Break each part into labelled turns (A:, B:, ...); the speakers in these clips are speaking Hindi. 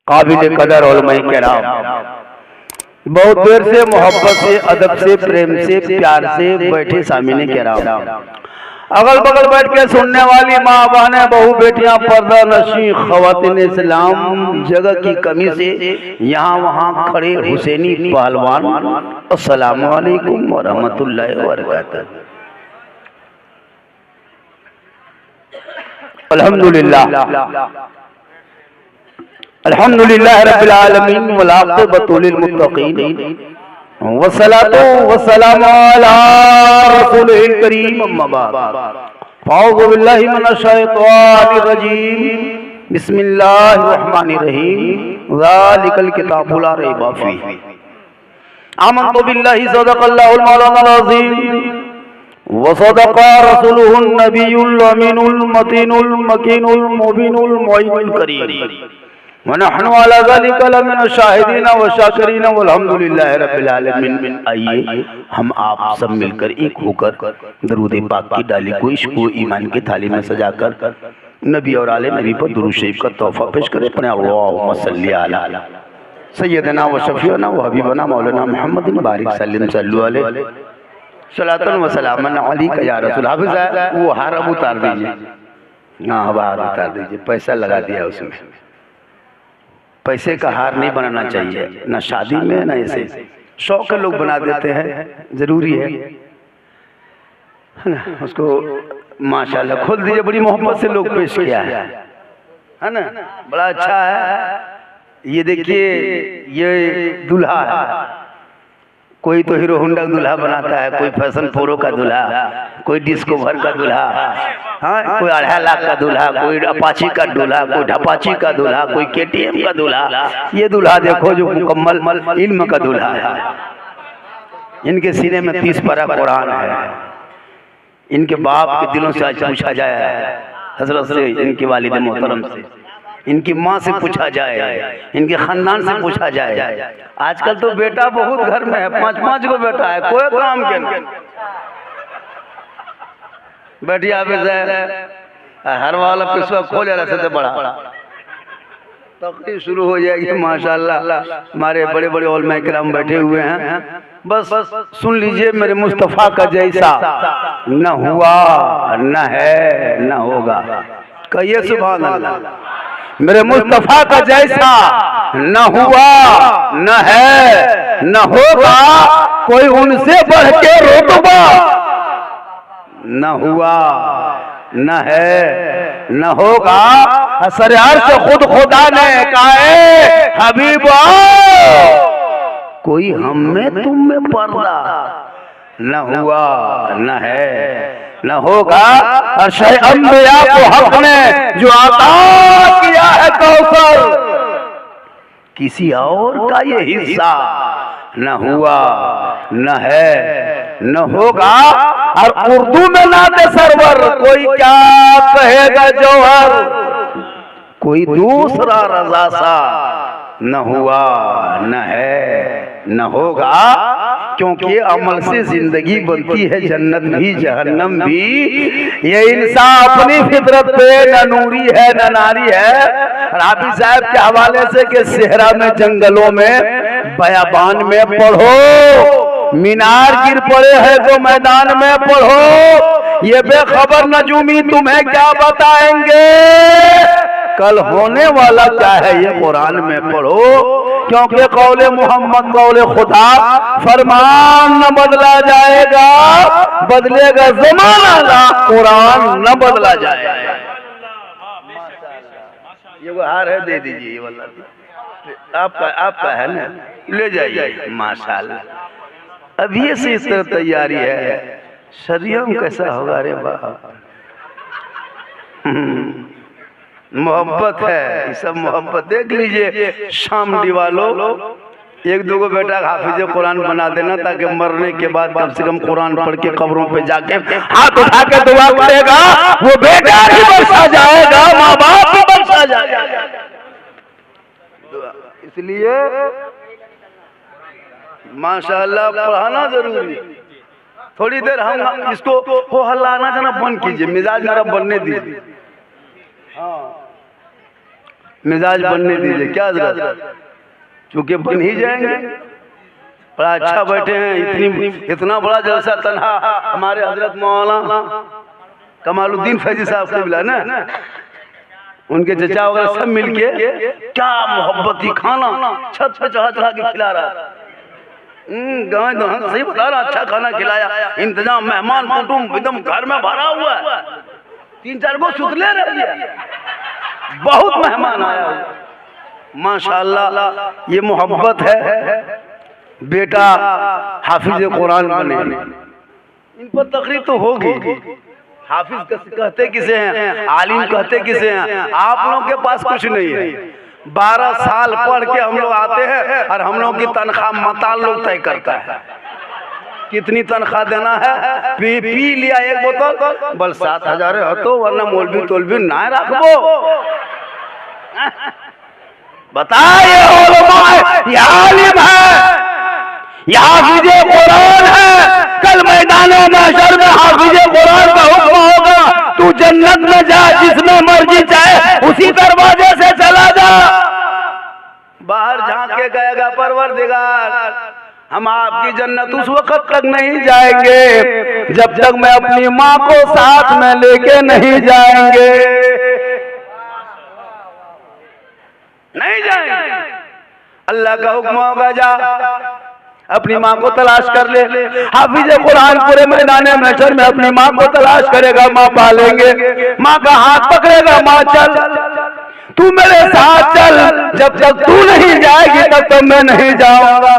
A: काबिल कदर उलमाए किराम, बहुत देर से मोहब्बत से, अदब से, प्रेम से, प्यार से बैठे सामने किराम, अगल बगल बैठ के सुनने वाली माँ बहनें, बहू बेटियां, पर्दा नशी ख़वातीन इस्लाम, जगह की कमी से यहाँ वहाँ खड़े हुसैनी पहलवान, अस्सलामु अलैकुम व रहमतुल्लाहि व बरकातहू। अल्हम्दुलिल्लाह अल्हम्दुलिल्लाह रब्बिल आलमीन वल आक़िबतु लिल मुत्तक़ीन वस्सलातु वस्सलामु अला रसूलिल करीम, अम्मा बाद, अऊज़ु बिल्लाहि मिनश शैतानिर रजीम, बिस्मिल्लाहिर रहमानिर रहीम, ज़ालिकल किताबु ला रैब फ़ीह, आमन्तु बिल्लाहि सदक़ल्लाहुल मौलानाल अज़ीम व सदक़ा रसूलुहुन नबियुल अमीनुल मतीनुल मकीनुल मुबीनुल मुइनुल करीम, वनहनु अला ज़ालिका लमिन शाहिदीन व शाकिरीन वल्हम्दुलिल्लाहि रब्बिल आलमीन। आइए हम आप सब मिलकर एक होकर दरूद पाक की डाली को इश्क़ ईमान की थाली में सजाकर नबी और आले नबी पर दुरूद शरीफ का तोहफा पेश करें। अपने अल्लाहुम्मा सल्ली अला सय्यदना व शफ़ीअना व हबीबना मौलाना मुहम्मदिन बारिक सल्लिम सल्लु अलैहि सलातन व सलामन अलैका या रसूल। हाफ़िज़ साहब वो हार अब उतार दीजिए। हाँ हार उतार दीजिए, पैसा लगा दिया उसमें। पैसे का हार नहीं बनाना चाहिए, ना शादी में ना ऐसे, शौक के लोग बना देते हैं, जरूरी है ना। उसको माशाल्लाह खोल दीजिए, बड़ी मोहब्बत से लोग पेश किया है ना, बड़ा अच्छा है। ये देखिए ये दूल्हा है, कोई तो हीरो होंडा दूल्हा बनाता है, कोई फैशन प्रो का दूल्हा, कोई डिस्कवर का दूल्हा, हाँ कोई 2.5 लाख का दूल्हा, कोई अपाची का दूल्हा, कोई ढपाची का दूल्हा, कोई केटीएम का दूल्हा। ये दूल्हा देखो जो मुकम्मल इल्म का दूल्हा है। इनके सीने में 30 पारा कुरान है। इनके बाप के दिलों से आज पूछा जाए, हजरत से, इनकी वालिद मोहतरम से, इनकी माँ से पूछा जाए, इनके खानदान से पूछा जाए। आजकल तो बेटा बहुत घर में है, 5-5 को बेटा है, कोई काम के नहीं। बैठिया हर वाला पिछवा खो जा रहा बड़ा तकरीर शुरू हो जाएगी। माशाल्लाह हमारे बड़े बड़े उलमा किराम बैठे हुए हैं, बस सुन लीजिए। मेरे मुस्तफ़ा का जैसा न हुआ न है न होगा, कहिए सुभान अल्लाह। मेरे मुस्तफ़ा का जैसा न हुआ न है न होगा, कोई उनसे बढ़ के रुतबा न हुआ न है न होगा। असरार से खुद खुदा ने कहा है हबीब कोई हम में तुम में पर्दा न हुआ न है न होगा। और शह अंबिया को हक ने जो अता किया है कौसर, किसी और का ये हिस्सा न हुआ न है न होगा। और उर्दू में नाते सरवर कोई क्या कहेगा जौहर, कोई दूसरा रजा सा न हुआ न है न होगा। क्योंकि अमल से जिंदगी बनती है, जन्नत भी जहन्नम भी। ये इंसान अपनी फितरत पे न नूरी है न नारी है। राबी साहब के हवाले से कि सेहरा में जंगलों में बयाबान में पढ़ो, मीनार गिर पड़े हैं तो मैदान में पढ़ो। ये बेखबर नजूमी तुम्हें क्या बताएंगे, कल होने वाला क्या है ये कुरान में पढ़ो। क्योंकि कौले मोहम्मद कौले खुदा, फरमान न बदला जाएगा, बदलेगा जमाना ना, कुरान न बदला जाएगा। ये वो हार है, दे दीजिए वाला आपका है ना, ले जाइए। माशाल्लाह अब ये से इस तरह तैयारी है, शरीयम कैसा होगा रे बाप। मोहब्बत है, ये सब मोहब्बत। देख लीजिए शाम दीवालो, 1-2 को बेटा हाफिज कुरान बना देना, ताकि मरने के बाद कम से कम कुरान पढ़ के कब्रों पे जाके हाथ उठा के दुआ करेगा, वो बेटा भी बख्शा जाएगा, माँ बाप भी बख्शा जाएगा। इसलिए माशाल्लाह पढ़ाना जरूरी। थोड़ी देर हम इसको हो हल्लाना जाना बंद कीजिए, मिजाज मेरा बनने दीजिए। हाँ मिजाज बनने दीजिए, क्या जरूरत, चूंकि बन ही जाएंगे। बड़ा अच्छा बैठे हैं, इतना बड़ा जलसा तन्हा हमारे हजरत मौलाना कमालुद्दीन फैजी साहब से मिला ना, उनके चचा वगैरह सब मिलके क्या मोहब्बती खाना छत पे चढ़ा चढ़ा के खिला रहा। सही बता रहा, अच्छा खाना खिलाया, इंतजाम, मेहमान कुटुंब एकदम घर में भरा हुआ है, 3-4 गो सुतले रहिए, बहुत मेहमान आया हुआ। माशाअल्लाह ये मोहब्बत है। बेटा हाफिज कुरान बने, इन पर तकरीर तो होगी। हाफिज कहते किसे हैं, आलिम कहते किसे हैं? आप लोगों के पास कुछ नहीं है। 12 साल पढ़ के हम लोग आते हैं और हम लोग की तनख्वाह मताल लोग तय करता है, कितनी तनख्वाह देना है। पी लिया एक बोतल, बल 7,000 हतो, वरना मौलवी तोलवी ना रखबो। बताइए ये आलिम है, ये हाफिज कुरान है। कल मैदान महशर में हाफिज कुरान का हुक्म होगा, तू जन्नत में जा, जिसमें मर्जी चाहे उसी दरवाजे से चला जा। बाहर झांक के गएगा परवरदिगार, हम आपकी जन्नत उस वक्त तक नहीं जाएंगे जब तक मैं अपनी माँ को साथ में लेके नहीं जाएंगे, नहीं जाएंगे। अल्लाह का हुक्म होगा, जा अपनी माँ को तलाश कर ले। हाफिज कुरान पूरे मैदान महशर में अपनी माँ को तलाश करेगा, माँ पालेंगे, माँ का हाथ पकड़ेगा, माँ चल, तू मेरे साथ चल, जब तक तू नहीं जाएगी तब तक मैं नहीं जाऊंगा।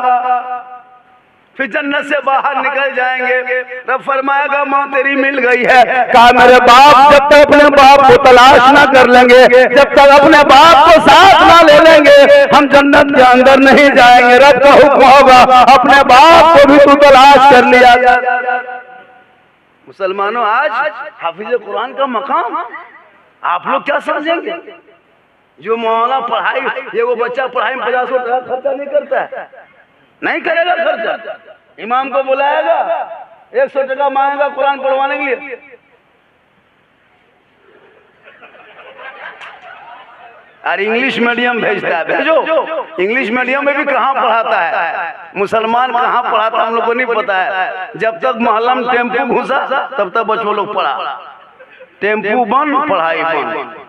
A: फिर जन्नत से बाहर निकल जाएंगे, रब फरमाएगा माँ तेरी मिल गई है। कहा मेरे बाप जब तक अपने बाप को तलाश ना कर लेंगे, जब तक अपने बाप को साथ ना ले लेंगे, हम जन्नत के अंदर नहीं जाएंगे। रब का हुक्म होगा, अपने बाप को भी तू तलाश कर लिया। मुसलमानों, आज हाफिज कुरान का मकाम आप लोग क्या समझेंगे? जो मौलाना पढ़ाई, ये वो बच्चा पढ़ाई में 50 टका खर्चा नहीं करता है, नहीं करेगा खर्चा, इमाम को बुलाएगा, 100 टका मांगेगा कुरान पढ़वाने के लिए। और इंग्लिश मीडियम भेजता है, भेजो। इंग्लिश मीडियम में भी कहाँ पढ़ाता है, मुसलमान कहाँ पढ़ाता है हम लोग को नहीं पता है। जब तक मोहल्ला में टेम्पू घुसा तब तक बच्चों लोग पढ़ा, टेम्पू बंद, पढ़ाई बंद।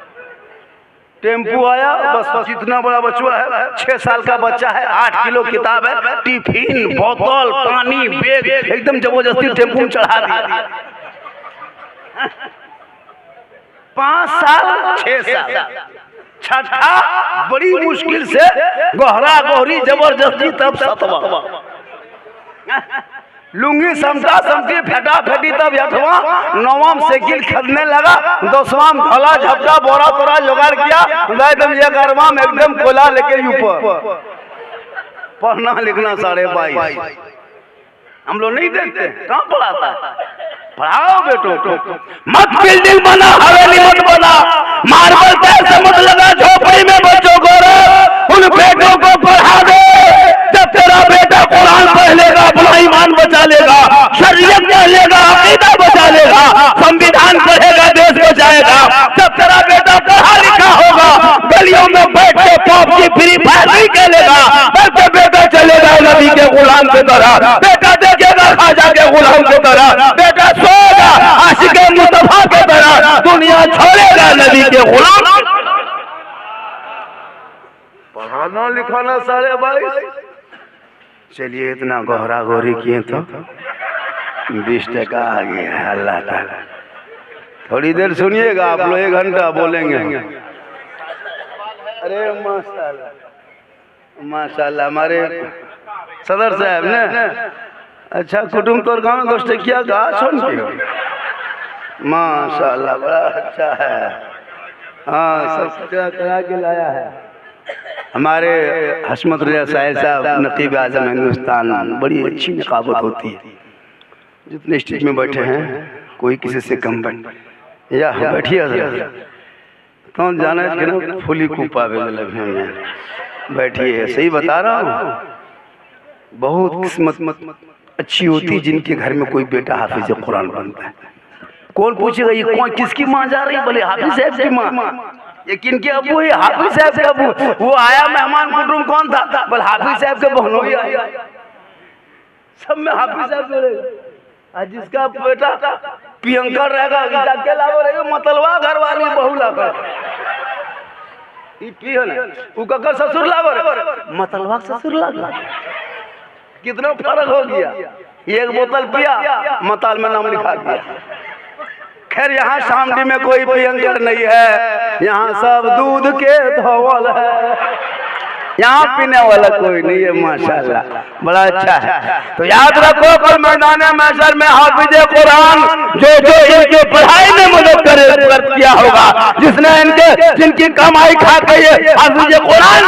A: टेम्पू आया, बस इतना बड़ा बच्चा है, 6 साल का बच्चा है, 8 किलो किताब है, टिफिन, बोतल, पानी, बैग, एकदम जबरदस्ती टेम्पू में चढ़ा दिया। 5 साल 6 साल, छठा बड़ी मुश्किल से, गोहरा गोहरी जबरदस्ती, तब 7वां, लुंगी समता समती फेटा फेटी, तब 8वां, 9वां साइकिल खरीदने लगा, 10वां भला झपटा बोरा तोरा जुगाड़ किया, एकदम 11वां में एकदम कोला लेके ऊपर। पढ़ना लिखना 22.5 हम लोग नहीं देखते, कहाँ पढ़ाता है? पढ़ाओ बेटों को, मत बिल्डिंग बना, हवेली मत बना, मार्बल टाइल से मत लगा झोपड़ी में बच्चों को, उन बेटों को पढ़ा दे। जब तेरा बेटा कुरान पढ़ लेगा, अपना ईमान बचा लेगा, शरीयत पढ़ लेगा, अकीदा बचा लेगा, संविधान पढ़ेगा, देश बचाएगा। जब तेरा बेटा पढ़ा लिखा होगा, गलियों में बैठ के पबजी फ्री फायर नहीं खेलेगा, बल्कि बेटा चलेगा नबी के गुलाम की तरह, बेटा देखेगा खाजा के गुलाम की तरह, बेटा सोएगा आशिक मुस्तफा की तरह, दुनिया छोड़ेगा नबी के गुलाम। पढ़ाना लिखाना 22.5। चलिए इतना गोहरा गोहरी किए तो 20 टका आ गया। अल्लाह ताला, थोड़ी देर सुनिएगा, आप लोग 1 घंटा बोलेंगे। अरे माशाल्लाह माशाल्लाह, हमारे सदर साहब ने अच्छा कुटुंब तौर गाँव में 10 टकिया का सुन के, माशाल्लाह बड़ा अच्छा है। हाँ, सब करा के लाया है। हमारे हशमत रजा साहब नकीब आज़म हिंदुस्तान, बड़ी अच्छी नकाबत होती है। जितने स्टेज में बैठे हैं कोई किसी से कम बैठ या बैठिए तो जाना है ना, फुली कूपा बैठिए। सही बता रहा हूँ, बहुत किस्मत अच्छी होती जिनके घर में कोई बेटा हाफिज कुरान बनता है। कौन पूछेगा ये कौन किसकी माँ जा रही, बोले हाफिज साहब की माँ। ये किनके अबू है? हाफिज साहब के अबू। वो आया मेहमान कुटुम कौन था? बोल हाफिज साहब के बहनोई आया। सब में हाफिज साहब जोड़ेगा। आज जिसका बेटा पियंकर रहेगा क्या लाभ रहेगा? मतलवा घर वाली बहू लाभ उका ससुर लाभ मतलवा ससुर लाभ। कितना फर्क हो गया। एक बोतल पिया मताल में नाम लिखा दिया। खैर यहाँ शामली में कोई पियंकर नहीं है, यहाँ सब दूध के धोवल है। यहाँ पीने वाला कोई नहीं है माशाल्लाह, बड़ा अच्छा है। तो याद रखो कल मैदान महशर में हाफिज कुरान जो इनके पढ़ाई में मदद कर किया होगा, जिसने जिनकी कमाई खा के ये हाफिज कुरान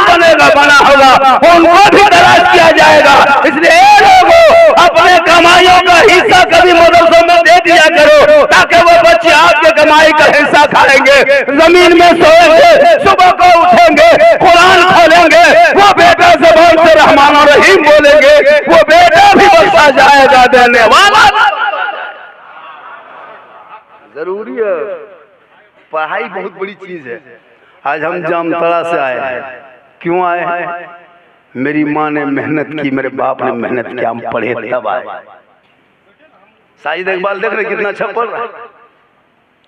A: बना होगा, उनको भी तलाश किया जाएगा। इसलिए लोगों अपने कमाइयों का हिस्सा कभी मदरसों में दे दिया करो, ताकि वो बच्चे आपके कमाई का हिस्सा खाएंगे, जमीन में सोएंगे, सुबह को उठेंगे, कुरान खोलेंगे, वो बेटा ज़बान से रहमान और रहीम बोलेंगे, वो बेटा भी बख्शा जाएगा देने वाला। जरूरी है, पढ़ाई बहुत बड़ी चीज है। आज हम जामताड़ा से आए हैं। क्यों आए हैं? मेरी माँ ने मेहनत की, मेरे बाप ने मेहनत किया, हम पढ़े तब आए। साजिद इकबाल देख रहे कितना अच्छा पढ़ रहा है।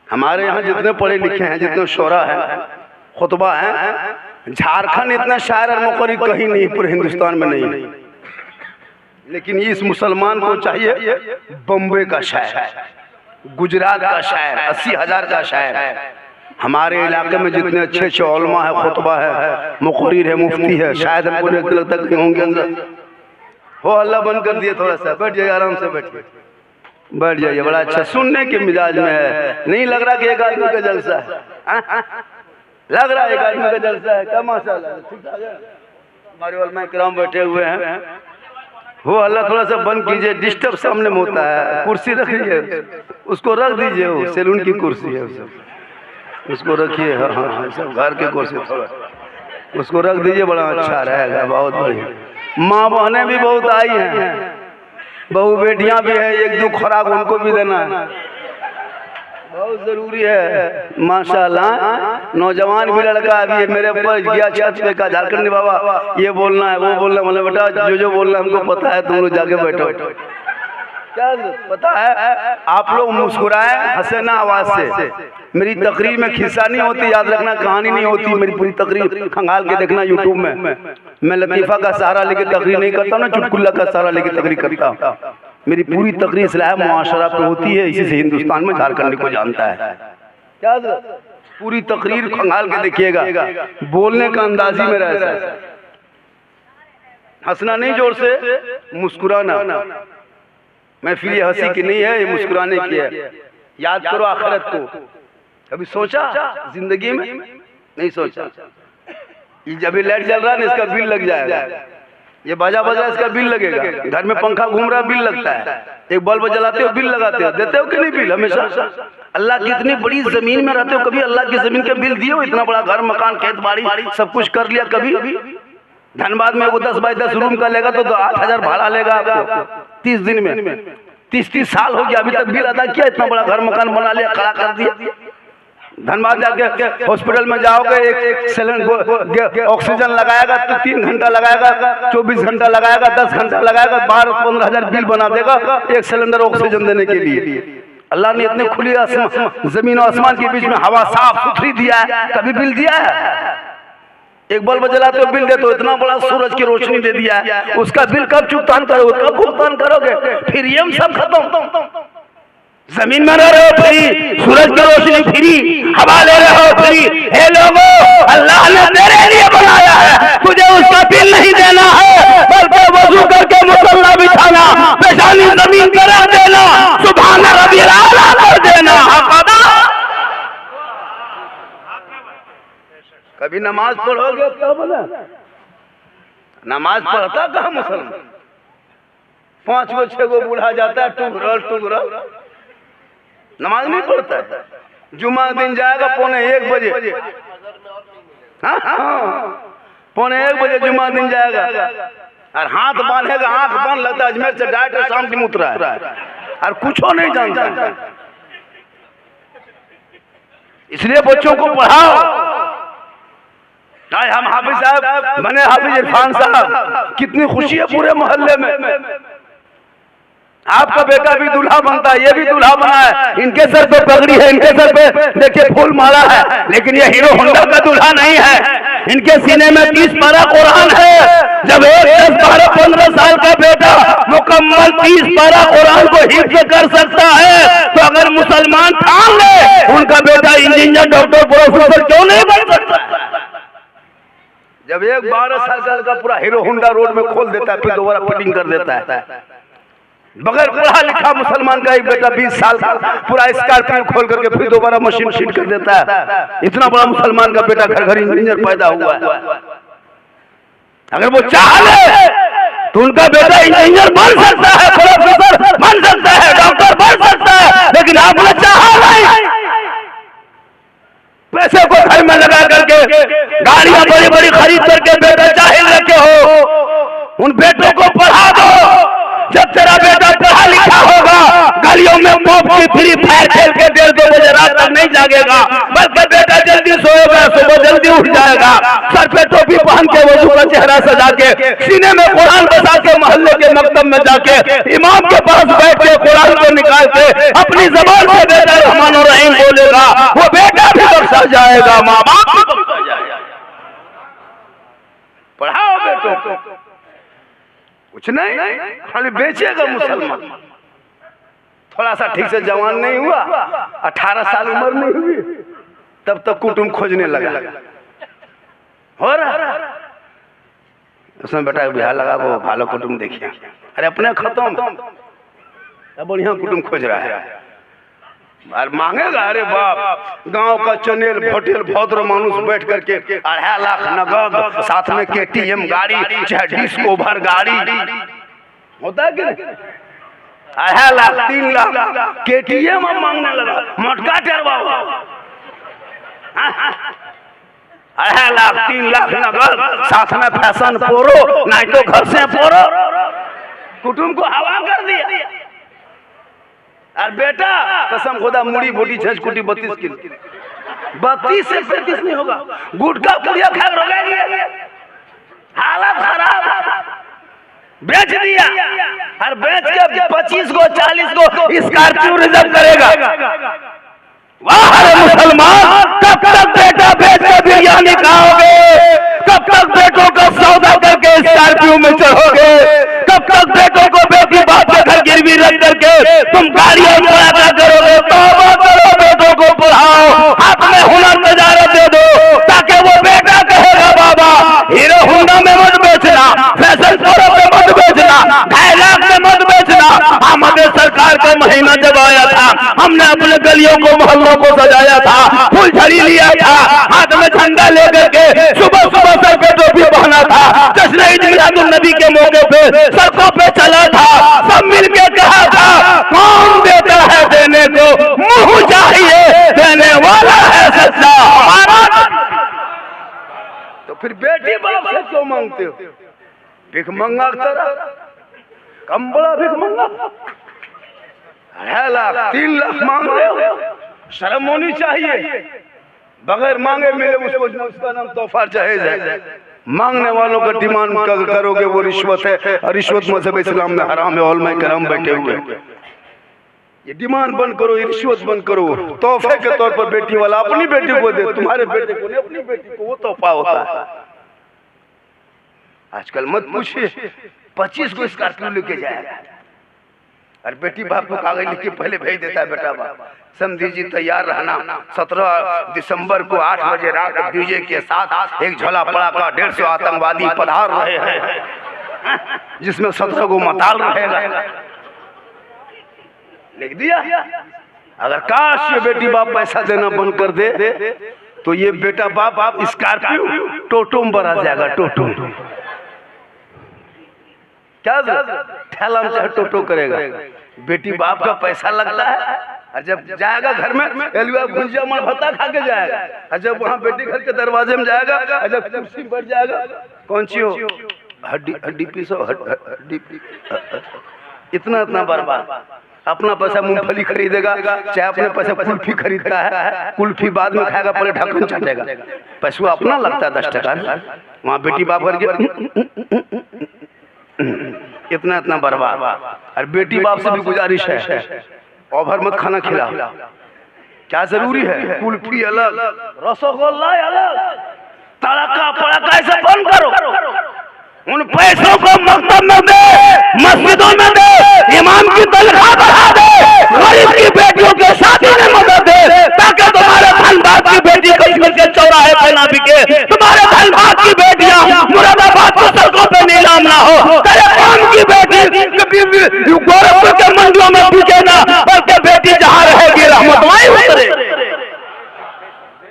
A: हमारे यहाँ जितने पढ़े लिखे हैं, जितने शोरा है, खुतबा है, झारखंड इतना शायर और मुकर्री कहीं नहीं, पूरे हिंदुस्तान में नहीं। लेकिन इस मुसलमान को चाहिए बम्बे का शायर, गुजरात का शायर, 80,000 का शायर। हमारे इलाके में जितने अच्छे अच्छे उलमा है, खुतबा है, मुकर्री है, मुफ्ती है, शायद हमको लगता है होंगे अंदर। हो अल्लाह बंद कर दिए, थोड़ा सा बैठ जाइए, आराम से बैठिए, बैठ जाइए। बड़ा अच्छा सुनने के मिजाज में है। नहीं लग रहा कि एक आदमी का जलसा है, लग रहा है एक आदमी का जलसा है। क्या माशाल्लाह, ठीक ठाक है। हमारे उलमा किराम बैठे हुए हैं। हो अल्लाह थोड़ा सा बंद कीजिए, डिस्टर्ब सामने में होता है। कुर्सी रख लीजिए, उसको रख दीजिए, वो सैलून की कुर्सी है, उसको रखिए। हाँ हाँ, सब घर की कुर्सी थोड़ा उसको रख दीजिए, बड़ा अच्छा रहेगा, बहुत बढ़िया। माँ बहनें भी बहुत आई हैं, बहू बेटियां भी हैं, एक दो खुराक उनको भी देना है, बहुत जरूरी है माशाल्लाह। नौजवान भी लड़का अभी मेरे ऊपर गया छत पे का, झारखंड बाबा ये बोलना है वो बोलना, बोले बेटा जो बोलना हमको पता है, तुम लोग जाके बैठो। क्या पता है? आप लोग मुस्कुराए, हंसे ना आवाज से। मेरी तकरीर में खिस्सा नहीं होती, याद रखना, कहानी नहीं होती। मेरी पूरी तकरीर खंगाल के देखना यूट्यूब में। मैं लतीफा का सहारा लेके तकरीर नहीं करता ना, चुटकुल्ला का सहारा लेके तकरीर करता हूँ। मेरी पूरी तकरीर इस्लाह मुआशरा पे होती है, इसी से हिंदुस्तान में झारखंड को जानता है। क्या पूरी तकरीर खंगाल के देखिएगा, बोलने का अंदाज ही मेरा ऐसा है। हंसना नहीं जोर से, मुस्कुराना। मैं फिर ये हंसी की नहीं है, ये मुस्कुराने की है। याद करो आखिरत को। कभी सोचा जिंदगी में? नहीं सोचा। जब ये लाइट जल रहा है ना, इसका बिल लग जाएगा। ये बाजा बजा, इसका बिल लगेगा। घर में पंखा घूम रहा, बिल लगता है। एक बल्ब जलाते हो, बिल लगाते हो, देते हो कि नहीं बिल? हमेशा। अल्लाह की इतनी बड़ी जमीन में रहते हो, कभी अल्लाह की जमीन के बिल दिए हो? इतना बड़ा घर, मकान, खेत बाड़ी सब कुछ कर लिया, कभी? धनबाद में वो 10 बाई 10 रूम का लेगा तो 8,000 भाड़ा लेगा आपको 30 दिन में। 30 साल हो गया, अभी तक बिल अदा किया? इतना बड़ा घर मकान बना लिया, खड़ा कर दिया। धनबाद जाके हॉस्पिटल में जाओगे, एक सिलेंडर ऑक्सीजन लगाएगा तो 3 घंटा लगाएगा, 24 घंटा लगाएगा, 10 घंटा लगाएगा, 12-15 हजार बिल बना देगा एक सिलेंडर ऑक्सीजन देने के लिए। अल्लाह ने इतने खुली जमीन और आसमान के बीच में हवा साफ सुथरी दिया है, कभी बिल दिया है? एक बल्ब जलाते हो बिल देते हो, इतना बड़ा सूरज की रोशनी दे दिया है, उसका बिल कब चुकान करोगे? कब भुगतान करोगे? फिर ये सब खत्म। जमीन में रह रहे हो फ्री, सूरज की रोशनी फ्री, हवा ले रहे हो फ्री। हे लोगों, अल्लाह ने तेरे लिए बनाया है, तुझे उसका बिल नहीं देना है, बल्कि वजू करके मुसल्ला बिछाना, पेशानी जमीन पर रख देना, सुभान रब्बिल आला कर देना। कभी नमाज पढ़ोगे क्या? बोला नमाज पढ़ता कहाँ मुसलमान? 5 गो 6 गो बूढ़ा जाता है, टुगरल नमाज नहीं पढ़ता है। जुम्मा दिन जाएगा 1:45 बजे, हाँ 1:45 बजे जुम्मा दिन जाएगा, और हाथ बांधेगा, आंख बांध लगता है अजमेर से डायरेक्ट शाम की मुतरा है, और कुछ नहीं जानता। इसलिए बच्चों को पढ़ाओ, आज हम हाफिज साहब बने, हाफिज इरफान साहब, कितनी खुशी है पूरे मोहल्ले में। आपका बेटा भी दूल्हा बनता है, ये भी दूल्हा बना है, इनके सर पे पगड़ी है, इनके सर पे देखिए फूल माला है, लेकिन ये हीरो होंडा का दूल्हा नहीं है। इनके सीने में 30 पारा कुरान है। जब एक 10, 12, 15 साल का बेटा मुकम्मल 30 पारा कुरान को हिफ्ज़ कर सकता है, तो अगर मुसलमान ठान ले उनका बेटा इंजीनियर, डॉक्टर, प्रोफेसर क्यों नहीं बन सकता? जब एक 12 साल का पूरा हीरो होंडा रोड में खोल देता है, फिर दोबारा फिटिंग कर देता है। बगैर पढ़ा लिखा मुसलमान का एक बेटा 20 साल का पूरा स्कॉर्पियो खोल करके फिर दोबारा मशीन फिट कर देता है। इतना बड़ा मुसलमान का बेटा घर घर इंजीनियर पैदा हुआ है। अगर वो चाह ले तो उनका बेटा इंजीनियर बन सकता है, प्रोफेसर बन सकता है, डॉक्टर बन सकता है, लेकिन आपने चाहा नहीं। पैसे को घर में लगा करके गाड़ियां बड़ी बड़ी खरीद करके बेटा जाहिल रखे हो, उन बेटों को पढ़ा दो। जब तेरा बेटा पढ़ा लिखा होगा, गलियों में पॉप की फ्री फायर खेल के 1:30 बजे रात तक नहीं जागेगा, बल्कि बेटा जल्दी सोएगा, सुबह जल्दी उठ जाएगा, सर पे टोपी पहन के वजू का चेहरा सजा के, सीने में कुरान बसा के मोहल्ले के मकतब में जाके इमाम के पास बैठ के कुरान को निकाल के अपनी जबान से बेटा रहमान और रहीम बोलेगा, वो बेटा भी बख्शा जाएगा, माँ बाप भी बख्शा जाएगा। पढ़ाओ बेटों को, कुछ नहीं, खाली बेचेगा मुसलमान। थोड़ा सा ठीक से जवान नहीं हुआ, 18 साल उम्र नहीं हुई, तब तक कुटुंब खोजने लगा। हो रहा उसमें बेटा बिहार लगा, वो भालो कुटुंब देखिए, अरे अपने खत्म, बढ़िया कुटुंब खोज रहा है और मांगेगा। अरे बाप, गांव का चनेल भोटेल भद्र मानुष बैठ करके 2.5 लाख नगद, साथ में KTM गाड़ी, चाहे डिस्कवर गाड़ी, होता है कि 2.5 लाख 3 लाख KTM अब मांगने लगा, मटका टरवाओ। 2.5 लाख 3 लाख नगद, साथ में फैशन पोरो, नहीं तो घर से पोरो, कुटुंब को हवा कर दिया। और बेटा कसम खुदा मुड़ी बोटी छेज कुटी 32 किलो, 32 से 35 नहीं होगा, गुटखा पुड़िया खा रोगे, हालत खराब, बेच दिया। और बेच के 25 को 40 को स्कॉर्पियो रिजर्व करेगा। वाह मुसलमान, कब तक बेटा बेच के बिरयानी खाओगे? कब तक बेटों का सौदा करके स्कॉर्पियो में चढ़ोगे? कब तक बेटों को बेटी बाप के घर गिरवी रख करके तुम गाड़ियां चलाया करोगे? तौबा करो, बेटों को पढ़ाओ, हाथ में हुनर तजारत दे दो, ताकि वो बेटा कहेगा बाबा हीरो होंडा में मत बेचना, फैशन प्रो में मत बेचना, 2.5 लाख में मत बेचना। हमारे सरकार का महीना जब आया था, हमने अपने गलियों को मोहल्लों को सजाया था, फूल झड़ी लिया था, हाथ में झंडा लेकर के सुबह सुबह सर पे टोपी पहना था, जश्न ईद मिलादुन नबी के मौके पे सड़कों पे चला था, सब मिलके कहा था कौन देता है देने को, मुंह चाहिए देने वाला है सच्चा हमारा। तो फिर बेटी बाप से क्यों मांगते हो? भिख मंगा तरह, कम बड़ा भिख मंगा, 2.5 लाख 3 लाख मांग रहे हो, शर्म होनी चाहिए। बगैर मांगे मिले उसको, उसका नाम तोहफा जहेज है। मांगने वालों का डिमांड करोगे वो रिश्वत है, और रिश्वत मज़हब इस्लाम में हराम है। औलमा करम बैठे हुए, ये डिमांड बंद करो, ये रिश्वत बंद करो। तोहफे के तौर पर बेटी वाला अपनी बेटी को दे, तुम्हारे बेटे को नहीं, अपनी बेटी को, वो तोहफा होता है। आजकल मत पूछिए, 25 को स्कॉर्पियो लेके जाएगा, और बेटी बाप को कागज लिख के पहले भेज देता है, बेटा बाप समझी जी तैयार रहना, 17 दिसंबर को 8 बजे रात डीजे के साथ एक झोला पड़ाका 150 आतंकवादी पधार रहे हैं, जिसमें 17 को मताल रहेगा, लिख दिया। अगर काश ये बेटी बाप पैसा देना बंद कर दे तो ये बेटा बाप स्कॉर्पियो टोटो में बढ़ा जाएगा। टोटो क्या ठेला में टोटो करेगा, बेटी बाप का पैसा लगता है। और जब जाएगा घर में एलुआ भुजिया मन भत्ता खा के जाएगा, और जब वहाँ बेटी घर के दरवाजे में जाएगा, और जब कुर्सी बैठ जाएगा, कौन सी हो हड्डी हड्डी पीसो, हड्डी इतना बर्बाद। अपना पैसा मूंगफली खरीदेगा, चाहे अपने पैसे कुल्फी खरीदता है, कुल्फी बाद में खाएगा, पहले ढक्कन चाटेगा। पैसा अपना लगता है 10 टका, वहाँ बेटी बाप करके इतना इतना बर्बाद। और बेटी बाप से भी गुजारिश है, ओवर मत खाना खिलाओ। क्या जरूरी है? कुल्फी अलग, रसगुल्ला अलग, तड़का पड़का ऐसे बंद करो। उन पैसों को मकतब में दे, मस्जिदों में दे, इमाम की तनख्वाह बढ़ा दे, गरीब की बेटियों के शादी में मदद दे, ताकि तुम्हारे धन बाप की बेटी कश्मीर के चौराहे पे ना बिके, तुम्हारे धन बाप की बेटियां मुरादाबाद की सड़कों पे नीलाम ना हो, तेरे कौम की बेटी गोरखपुर के मंडियों में बिके ना, बल्कि बेटी जहाँ रहेगी रहमतुल्लाह उतरे।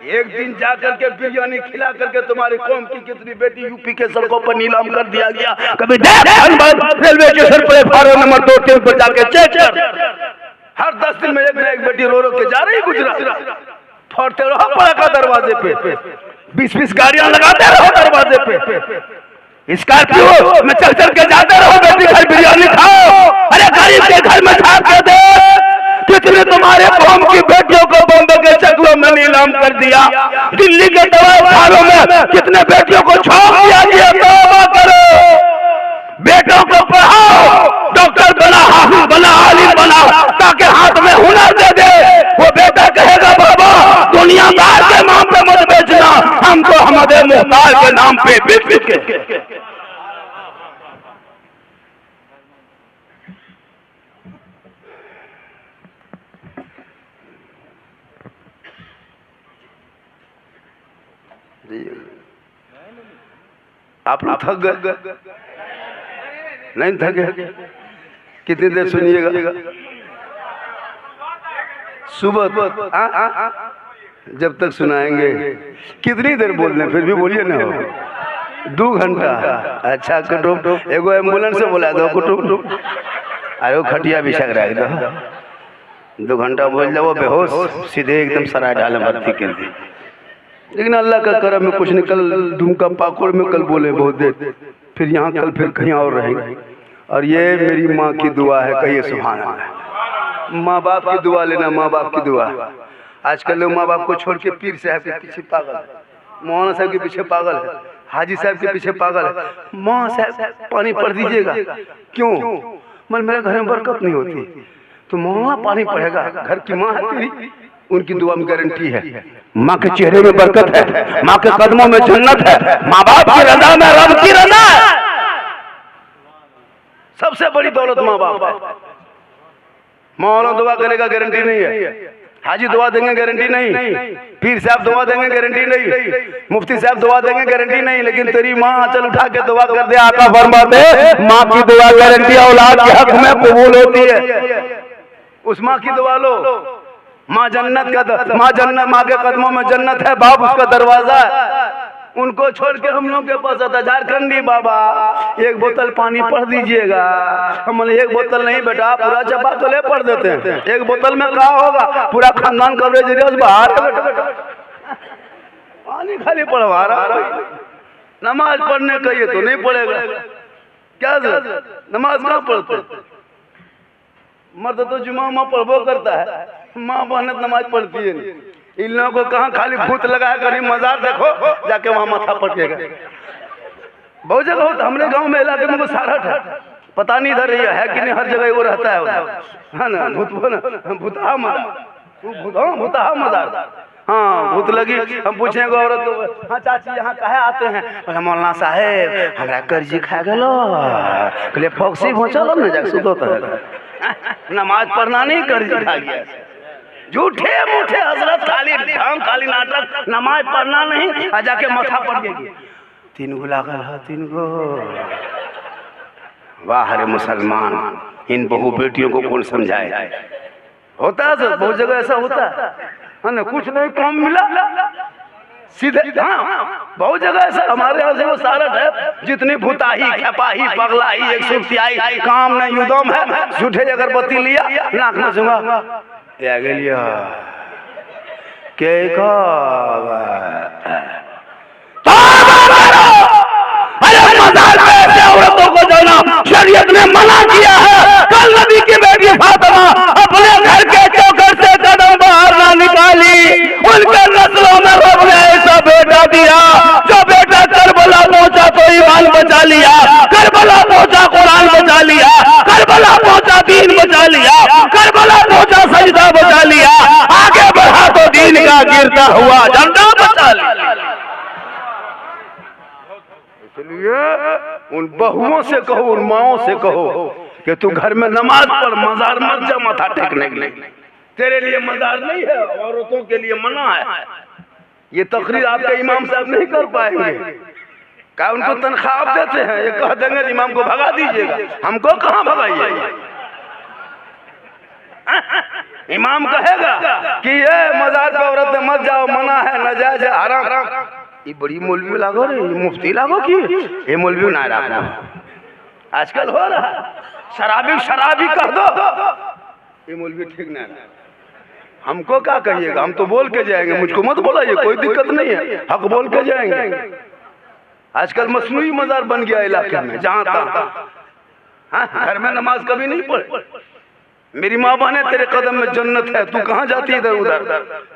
A: एक दिन जाकर के बिरयानी खिला करके तुम्हारी कौम की कितनी बेटी यूपी के सड़कों पर नीलाम कर दिया गया। कभी रेलवे स्टेशन प्लेटफार्म नंबर 2-3 पर जाके चेक कर, हर 10 दिन में एक ना एक बेटी रो रो के जा रही गुजरात। फोड़ते रहो पड़ा का दरवाजे पे, 20-20 गाड़ियां लगाते रहो दरवाजे पे, स्कॉर्पियो में चल चल के जाते रहो, बेटी घर बिरयानी खाओ। अरे गरीब के घर में खा के दे। कितने तुम्हारे कौम की बेटियों को बॉम्बे के चकलों में नीलाम कर दिया, दिल्ली के दवाखानों में कितने बेटियों को छोड़ दिया। तौबा करो, बेटों को पढ़ाओ, डॉक्टर बना, हाफिज बना, आलिम बना, ताकि हाथ में हुनर दे दे। वो बेटा कहेगा बाबा दुनियादार के नाम पे मत बेचना, हमको हमारे मुख्तार के नाम पे बेच के। आप लोग थक गए? नहीं थके? कितनी देर सुनिएगा? सुबह जब तक सुनाएंगे। कितनी देर बोलने, फिर भी बोलिए ना। 2 घंटा? अच्छा कुटुम, एगो एम्बुलेंस से बोला दो कुटुम, अरे वो खटिया भी छक रहा है। 2 घंटा बोल जाओ, बेहोश सीधे एकदम सराय ढाले भर्ती के लिए। लेकिन अल्लाह का करम में कुछ निकल, दुमका पाकुड़ में कल बोले बहुत देर, फिर यहाँ कल फिर कहीं और रहेंगे। और ये मेरी माँ की दुआ है, कहिए सुभान अल्लाह। माँ बाप की दुआ लेना, माँ बाप की दुआ। आजकल लोग माँ बाप को छोड़ के पीर साहब के पीछे पागल है, मौलाना साहब के पीछे पागल है, हाजी साहब के पीछे पागल है। माँ साहब पानी पढ़ दीजिएगा, क्यों? मन मेरे घर में बरकत नहीं होती, तो माँ पानी पढ़ेगा। घर की माँ है तेरी, उनकी दुआ में गारंटी है। माँ के चेहरे में बरकत है, माँ के कदमों में जन्नत है, माँ बाप की रजा में रब की रजा है। सबसे बड़ी दौलत माँ बाप है। मौलाना दुआ करेगा गारंटी नहीं है, हाजी दुआ देंगे गारंटी नहीं, पीर साहब दुआ देंगे गारंटी नहीं, मुफ्ती साहब दुआ देंगे गारंटी नहीं। लेकिन तेरी माँ आंचल उठा के दुआ कर दे, आका फरमाते माँ की दुआ गारंटी औलाद के हक में कबूल होती है। उस माँ की दुआ लो। माँ जन्नत का, माँ जन्नत, माँ के कदमों में जन्नत है, बाप उसका दरवाजा है। उनको छोड़ के हम लोग के पास आता झारखंडी बाबा 1 बोतल पानी पढ़ दीजिएगा। हम एक बोतल नहीं बेटा, पूरा चपा तो ले पढ़ देते हैं। 1 बोतल में क्या होगा, पूरा खानदान कवरेज बाहर पानी खाली पढ़वा रहा। नमाज पढ़ने कहिए तो नहीं पढ़ेगा, क्या नमाज कहाँ पढ़ते? मर्द तो जुमा माँ पढ़बो करता है, माँ बहन नमाज पढ़ती है नहीं। इन लोगों को कहाँ खाली भूत लगाया कहीं मजार देखो, जाके वहाँ माथा पटेगा। बहुत जगह होता, हमारे गांव में इलाके में सारठ है, पता नहीं इधर है कि नहीं, हर जगह वो रहता है ना, भूतहा मजार। हाँ भूत लगी, हम पूछेंगे औरत को, हाँ चाची यहाँ कहे आते हैं? बोले मौलाना साहेब हमारा कर्जी खा गलो, कहले फोक्सी पहुँचलो न जाके सुतो तो नमाज पढ़ना नहीं, कर्जी खा गया। झूठे मूठे हजरत, खाली ढंग, खाली नाटक, नमाज पढ़ना नहीं, आ जाके माथा पड़ गई। 3 गो लागल है, 3 गो। वाह रे मुसलमान, इन बहु बेटियों को कौन समझाए? होता है सर, बहुत जगह ऐसा होता है ना, कुछ नहीं काम मिला सीधे। हाँ बहुत जगह ऐसा, हमारे यहाँ से वो सारठ है, जितनी भूताही, खपाही, पगलाई, एक सुरतियाई, काम नहीं युदम है, झूठे अगरबत्ती लिया, नाक में सुंगा या गलिया के का। अरे मजार में ऐसे औरतों को जाना शरीयत ने मना किया है। कल नबी की बेटी फातिमा अपने घर के चौखट से कदम बाहर ना निकाली, उनके नस्लों में रब ने ऐसा बेटा दिया जो बेटा करबला पहुंचा तो ईमान बचा लिया, करबला पहुंचा कुरान बचा लिया, करबला पहुंचा दीन बचा लिया, करबला पहुंचा सजदा बचा लिया, आगे बढ़ा तो दीन का गिरता हुआ झंडा बचा लिया। इसलिए उन बहुओं से कहो, उन माओं से कहो कि तू घर में नमाज पढ़, मजार मत जा माथा टेकने के लिए। तेरे लिए मजार नहीं है, औरतों के लिए मना है। ये तकरीर आपके इमाम साहब नहीं कर पाएंगे, क्या उनको तनख्वाह आप देते हैं? ये कह देंगे इमाम को भगा दीजिएगा, हमको कहाँ भगाइएगा। इमाम कहेगा कि ये मजार पे औरतें मत जाओ, मना है, नाजायज है, हराम। ये बड़ी मौलवी लागो रे, ये मुफ्ती लागो की ये मौलवी ना रखना। आजकल हो रहा शराबी कह दो, ये मौलवी ठीक ना है। हमको क्या कहिएगा, हम तो बोल के जाएंगे, मुझको मत बोलाइए, कोई दिक्कत नहीं है, हक बोल के जाएंगे। आजकल मसनूई मजार बन गया इलाके में, जहां तहां घर में नमाज कभी नहीं पढ़े। मेरी माँ बहने तेरे कदम में जन्नत है, तू कहाँ जाती है इधर उधर?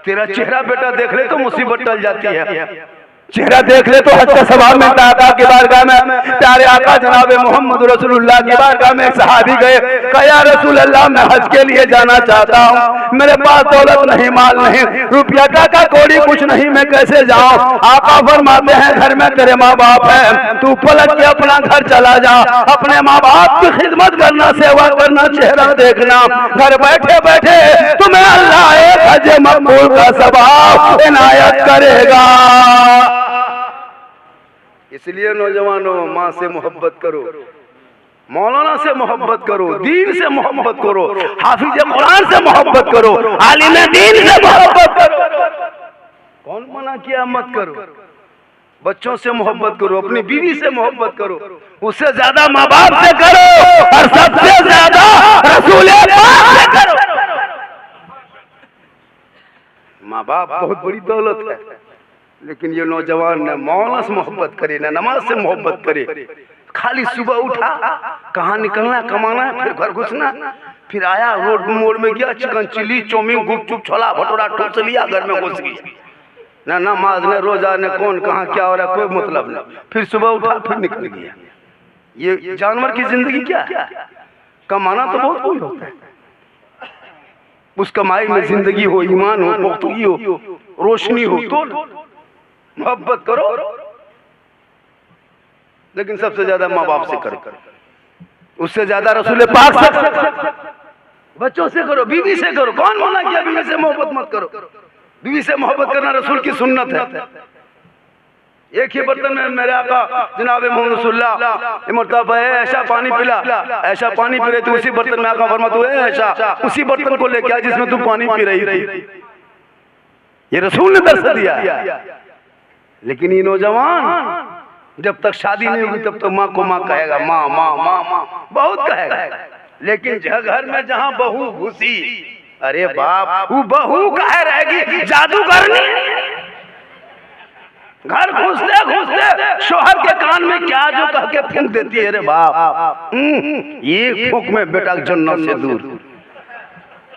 A: तेरा चेहरा बेटा देख ले तो मुसीबत टल जाती है। चेहरा देख ले तो हज का सवाब मिलता है। आका की बारगाह में प्यारे आका जनाब मोहम्मद रसूलुल्लाह की बारगाह में एक सहाबी गए, कहा या रसूल अल्लाह मैं हज के लिए जाना चाहता हूँ, मेरे पास दौलत नहीं, माल नहीं, रुपया टाका कौड़ी कुछ नहीं, मैं कैसे जाऊँ? आका फरमाते हैं घर में तेरे माँ बाप है, तू पलट के अपना घर चला जा, अपने माँ बाप की खिदमत करना, सेवा करना, चेहरा देखना, घर बैठे बैठे तुम्हें अल्लाह एक हज मकबूल का सवाब इनायत करेगा। इसलिए नौजवानों, माँ से मोहब्बत करो, मौलाना से मोहब्बत करो, दीन से मोहब्बत करो, हाफिज कुरान से मोहब्बत करो, आलिम दीन से मोहब्बत करो। कौन मना किया मत करो? बच्चों से मोहब्बत करो, अपनी बीवी से मोहब्बत करो, उससे ज्यादा माँ बाप से करो, और सबसे ज्यादा रसूल पाक से करो। माँ बाप बहुत बड़ी दौलत है, लेकिन ये नौजवान न मौलाना से मोहब्बत करे, न नमाज से मोहब्बत करे, खाली सुबह उठा, कहाँ निकलना, कमाना है, फिर घर घुसना, फिर आया रोड मोड़ में गया, चिकन चिल्ली, चाउमीन, गुपचुप, छोला भटूरा ठूस लिया, घर में घुस गया। न नमाज, न रोजा, न कौन कहाँ क्या हो रहा है, कोई मतलब नहीं। फिर सुबह उठा, फिर निकल गया। ये जानवर की जिंदगी क्या है? कमाना तो बहुत कोई होता है, उस कमाई में जिंदगी हो, ईमान हो, पुख्तगी हो, रोशनी हो, तो मोहब्बत करो, लेकिन सबसे ज्यादा माँ बाप से करो, उससे ज्यादा रसूल पाक से, बच्चों से करो, बीवी से करो। कौन मना किया बीवी से मोहब्बत मत करो? बीवी से मोहब्बत करना रसूल की सुन्नत है। एक ही बर्तन में मेरे आका जनाब मोहम्मद रसूलुल्लाह मरतबा ऐसा पानी पिला, ऐसा पानी पी रहे थे, उसी बर्तन में आका फरमाते हुए ऐसा उसी बर्तन को लेके आ जिसमें तू पानी पी रही थी। ये रसूल ने दर्श दिया। लेकिन ये नौजवान जब तक शादी नहीं होगी तब तक माँ को माँ कहेगा, माँ माँ माँ माँ बहुत कहेगा। लेकिन घर में जहाँ बहू घुसी, अरे बाप, वो बहू कहे रहेगी जादूगरनी। घर घुसते घुसते शोहर के कान में क्या जो कह के फूंक देती है, रे बाप, ये फूंक में बेटा जन्नत से दूर।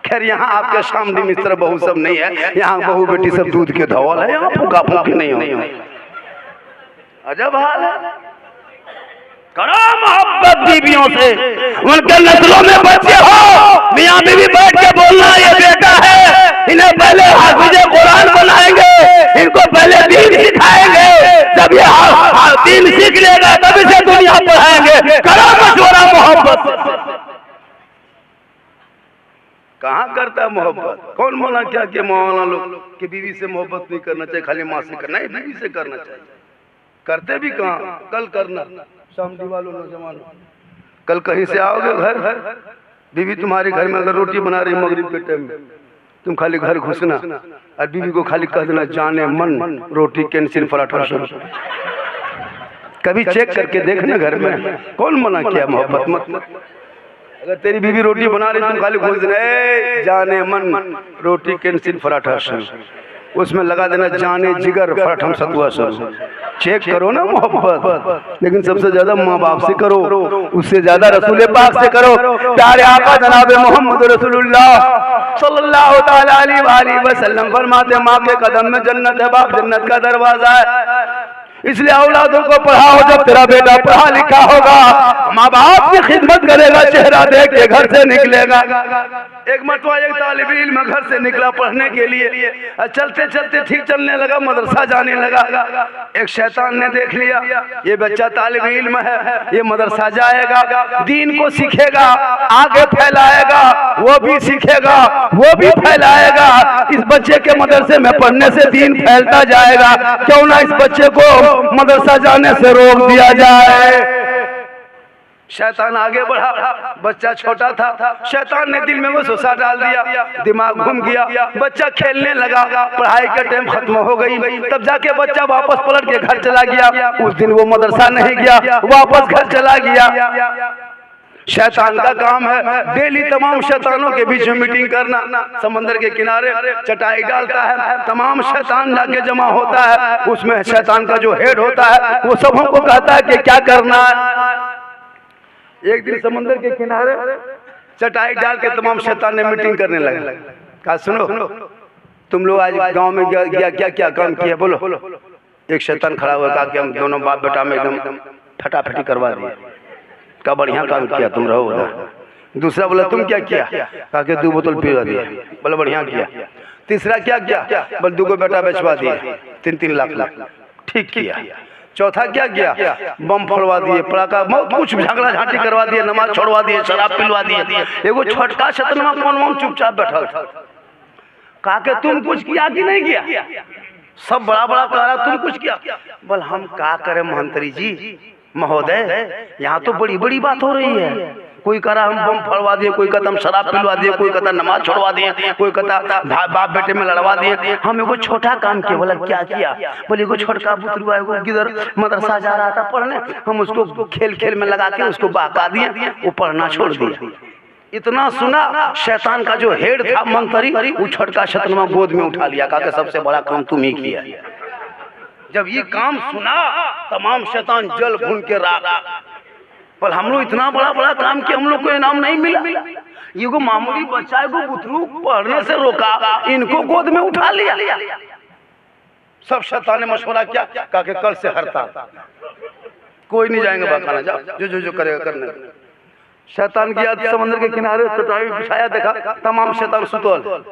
A: खैर यहाँ आपके सामने मिस्टर बहू सब नहीं है, यहाँ बहू बेटी सब दूध के धवल है, यहाँ फूका फूकी नहीं हो। अजब हाल है। करो मोहब्बत बीवियों से, उनके नस्लों में बच्चे हो, मियाँ बीवी बैठ के बोलना ये बेटा है, इन्हें पहले हाफिज कुरान बनाएंगे, इनको पहले दीन सिखाएंगे, जब ये दीन सीख लेगा तभी से दुनिया पढ़ाएंगे। करो मशवरा मोहब्बत। कहाँ करता है मोहब्बत? कौन मना क्या कि मौलाना लोग कि बीवी से मोहब्बत नहीं करना चाहिए, खाली माँ से करना, नहीं बीवी से करना चाहिए। करते भी कहाँ, कल करना। शामदी वालों नौजवान, कल कहीं से आओगे घर, बीवी तुम्हारे घर में अगर रोटी बना रही मगरिब के टाइम में, तुम खाली घर घुसना और बीवी को खाली कह देना जाने मन रोटी कैंसिल पराठा शुरू। कभी चेक करके देखना घर में, कौन मना किया मोहब्बत मत। अगर तेरी बीवी रोटी बना रही तुम खाली घुस देना जाने मन रोटी कैंसिल पराठा शुरू। उसमें लगा देना जाने जिगर फरठम सतुआ सर। चेक करो ना मोहब्बत, लेकिन सबसे ज्यादा माँ बाप से करो, उससे ज्यादा रसूल पाक से करो। प्यारे आका जनाब मोहम्मद रसूलुल्लाह सल्लल्लाहु तआला अलैहि वसल्लम फरमाते माँ के कदम में जन्नत है, बाप जन्नत का दरवाजा है। इसलिए औलादों को पढ़ाओ, जब तेरा बेटा पढ़ा लिखा होगा माँ बाप की खिदमत करेगा, चेहरा देख के घर से निकलेगा। एक मरतबा एक तालिब इल्म घर से निकला पढ़ने के लिए, चलते चलते ठीक चलने लगा, मदरसा जाने लगा। एक शैतान ने देख लिया ये बच्चा तालिब इल्म है, ये मदरसा जाएगा, दीन को सीखेगा, आगे फैलाएगा, वो भी सीखेगा, वो भी फैलाएगा। इस बच्चे के मदरसे में पढ़ने से दीन फैलता जाएगा, क्यों ना इस बच्चे को मदरसा जाने से रोक दिया जाए। शैतान आगे बढ़ा, बच्चा छोटा था, शैतान ने दिल में वसवसा डाल दिया, दिमाग घूम गया, बच्चा खेलने लगा, पढ़ाई का टाइम खत्म हो गई। तब जाके बच्चा वापस पलट के घर चला गया। उस दिन वो मदरसा नहीं गया, वापस घर चला गया। शैतान का काम है डेली तमाम शैतानों के बीच में मीटिंग करना। समंदर के किनारे चटाई डालता है, तमाम शैतान जाके जमा होता है, उसमें शैतान का जो हेड होता है वो सबों को कहता है कि क्या करना है। एक दिन समंदर के किनारे चटाई डाल के तमाम शैतान ने मीटिंग करने लगा। कहा सुनो तुम लोग आज गांव में क्या क्या काम किया, बोलो। एक शैतान खड़ा हुआ, कहा कि हम दोनों बाप बेटा में एकदम फटाफटी करवा दिए। का बढ़िया काम किया, तुम रहो उधर। दूसरा बोला तुम क्या किया, कहा कि 2 बोतल पीवा दिए, बोला बढ़िया किया। तीसरा क्या किया, बोल 2 बेटा बेचवा दिए, 3-3 लाख, ठीक किया। चौथा क्या किया, बम फोड़वा दिए, पड़ाका, बहुत कुछ झगड़ा झांटी करवा दिए, नमाज छोड़वा दिए, शराब पिलवा दिए। एगो छोटका शतनमा कौन चुपचाप बैठा था। कहा कि तुम कुछ किया कि नहीं किया, सब बड़ा बड़ा कह रहा तुम कुछ किया। बोल हम क्या करें मंत्री जी महोदय, यहाँ तो बड़ी बड़ी बात हो रही है। कोई कह रहा हम बम फोड़वा दिए, कोई कहता हम शराब पिलवा दिए, कोई कहता नमाज छोड़वा दिए, कोई कहता बाप बेटे में लड़वा दिए। हम एगो छोटा काम किया। बोला क्या किया, बोले एगो छोटका बुतरुआ एगो किधर मदरसा जा रहा था पढ़ने, हम उसको खेल खेल में लगा के उसको बहका दिए, वो पढ़ना छोड़ दिया। इतना सुना, शैतान का जो हेड था मंत्री, वो छोटका शतनमा गोद में उठा लिया, कहा सबसे बड़ा काम तुम ही किया। जब ये काम सुना तमाम शैतान जल भून के रागा। पर हम लोग इतना बड़ा बड़ा काम किया, हम लोग को इनाम नहीं मिला। ये को मामूली बच्चा को बुतरू पढ़ने से रोका, इनको गोद में उठा लिया। सब शैतान ने मशवरा किया, कहा कि कल से हड़ताल, कोई नहीं जाएंगे बखाना, जाओ जो करेगा करने। शैतान गया समंदर के किनारे, चटाई बिछाया, देखा तमाम शैतान सुतल।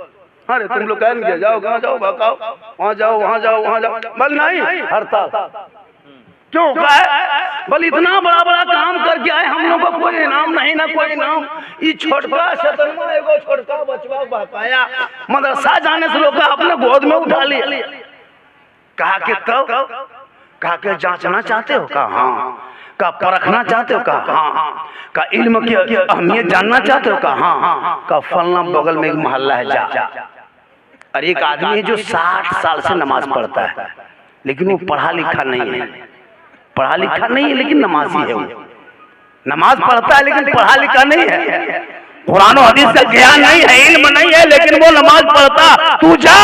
A: अरे तुम लोग कह दिया जाओ, कहाँ जाओ, भगाओ, वहाँ जाओ, वहाँ जाओ, वहाँ जाओ। बोल नहीं, हड़ताल। क्यों कहा, बोल इतना बड़ा बड़ा काम करके आए, हम लोग को कोई इनाम नहीं, ना कोई इनाम। ये छोटका शतरमा एगो छोटका बचवा बहकाया, मदरसा जाने से लोग अपने गोद में उठा लिया। कहा कि तब, कहा कि जांचना चाहते हो, कहा हाँ। का परखना चाहते हो, कहा हाँ। का इल्म की अहमियत जानना चाहते हो, कहा हाँ। का फलना बगल में एक मोहल्ला है, जा। और एक आदमी है जो 60 साल से नमाज पढ़ता है, लेकिन वो पढ़ा लिखा नहीं है, पढ़ा लिखा नहीं है लेकिन नमाजी है। वो नमाज पढ़ता है लेकिन पढ़ा लिखा नहीं है, कुरान और हदीस का ज्ञान नहीं है, इल्म नहीं है, लेकिन वो नमाज पढ़ता। तू जा।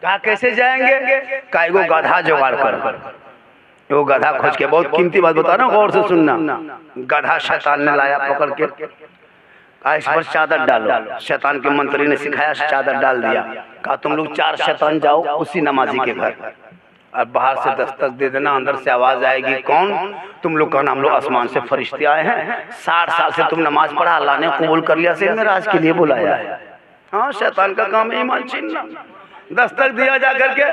A: कहा कैसे जाएंगे, का एगो गधा जुगाड़ कर। वो गधा खोज के, बहुत कीमती बात बता रहा हूँ, गौर से सुनना। गधा शैतान ने लाया पकड़ के, इस पर चादर डालो। शैतान के मंत्री ने सिखाया, चादर डाल दिया। कहा तुम लोग 4 शैतान जाओ उसी नमाजी के घर, और बाहर से दस्तक दे देना, अंदर से आवाज आएगी, कौन? तुम लोग कहना हम लोग आसमान से फरिश्ते आए हैं, 60 साल से तुम नमाज पढ़ा, अल्लाह ने कबूल कर लिया, से मेराज के लिए बुलाया है। हाँ, शैतान का काम है ईमान छीनना। दस्तक दिया जा करके,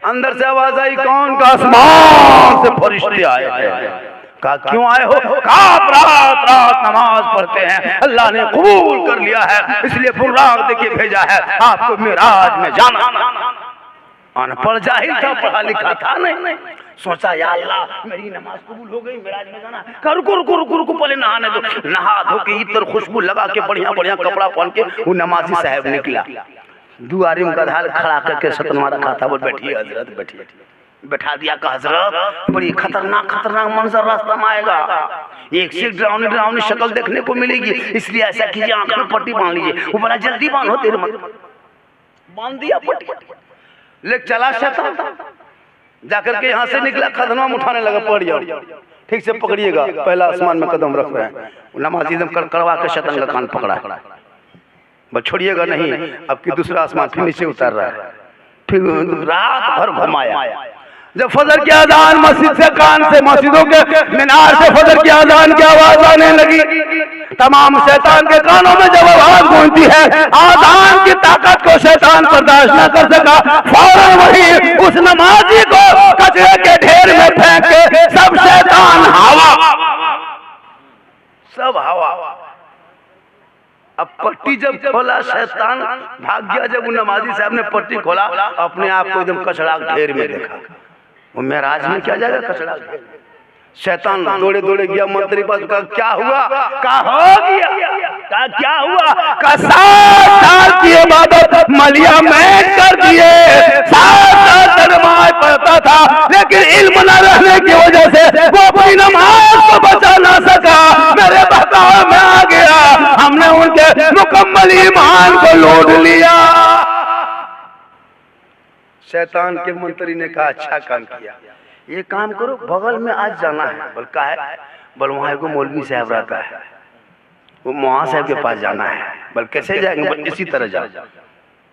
A: अंदर से आवाज आई, कौन? का आसमान से फरिश्ते आए हैं। कहा क्यों आए हो? कहा रात रात नमाज पढ़ते हैं, अल्लाह ने कबूल कर लिया है, इसलिए बुर्राक देके भेजा है आपको मेराज में जाना। अनपढ़ जाहिल था, पढ़ा लिखा था नहीं। सोचा या अल्लाह मेरी नमाज कबूल हो गई, मेराज में जाना। रुको पहले नहाने दो। नहा धो के इतर खुशबू लगा के बढ़िया बढ़िया कपड़ा पहन के वो नमाजी साहब निकला। दुआरी में गधा खड़ा करके शतनमा रखा था, बोल बैठिए हजरत, बैठिए। बैठा दिया, का हजरत बड़ी खतरनाक मंजर रास्ता में आएगा, एक से डरावनी शक्ल देखने को मिलेगी, इसलिए ऐसा कीजिए आंख में पट्टी बांध लीजिए। वो बड़ा जल्दी बांधो, देर मत। बांध दिया पट्टी, ले चला शैतान। जाकर के यहाँ से निकला, कदम उठाने लगा, पड़ जाओ, ठीक से पकड़िएगा, पहला आसमान में कदम रख रहे हैं। नमाज एकदम कड़कड़वा के शैतान का कान पकड़ा, बस छोड़िएगा नहीं, अब की दूसरा आसमान फिर नीचे उतर रहा है। फिर रात भर घुमाया। जब फजर की आजान मस्जिद से कान से, मस्जिदों के मीनार से फजर की आजान की आवाज आने लगी, तमाम शैतान के कानों में जब आवाज गूंजती है, आजान की ताकत को शैतान बर्दाश्त न कर सका, फौरन वही उस नमाजी को कचरे के ढेर में फेंक के सब शैतान हवा, सब हवा। अब पट्टी जब खोला, शैतान भाग गया। जब वो नमाजी साहब ने पट्टी खोला, अपने आप को एकदम कचरा ढेर में देखा। वो मेराज में क्या जाएगा कचरा ढेर। शैतान दौड़े दौड़े गया मंत्री पास, का क्या हुआ, का हो गया, का क्या हुआ, का 7 साल की इबादत मलिया में कर दिए, 7 साल नमाज पढ़ता था, लेकिन इल्म न रहने की वजह से वो अपनी नमाज को बचा ना सका, मेरे बहकाव में आ गया, हमने उनके मुकम्मल ईमान को लूट लिया। शैतान के मंत्री ने कहा अच्छा काम किया, ये काम करो, बगल में आज जाना है। बोल का है? बोल वहाँ एगो मौलवी साहब रहता है, वो मौहा साहब के पास जाना है। बोल कैसे जाएंगे? बोल इसी तरह जाओ,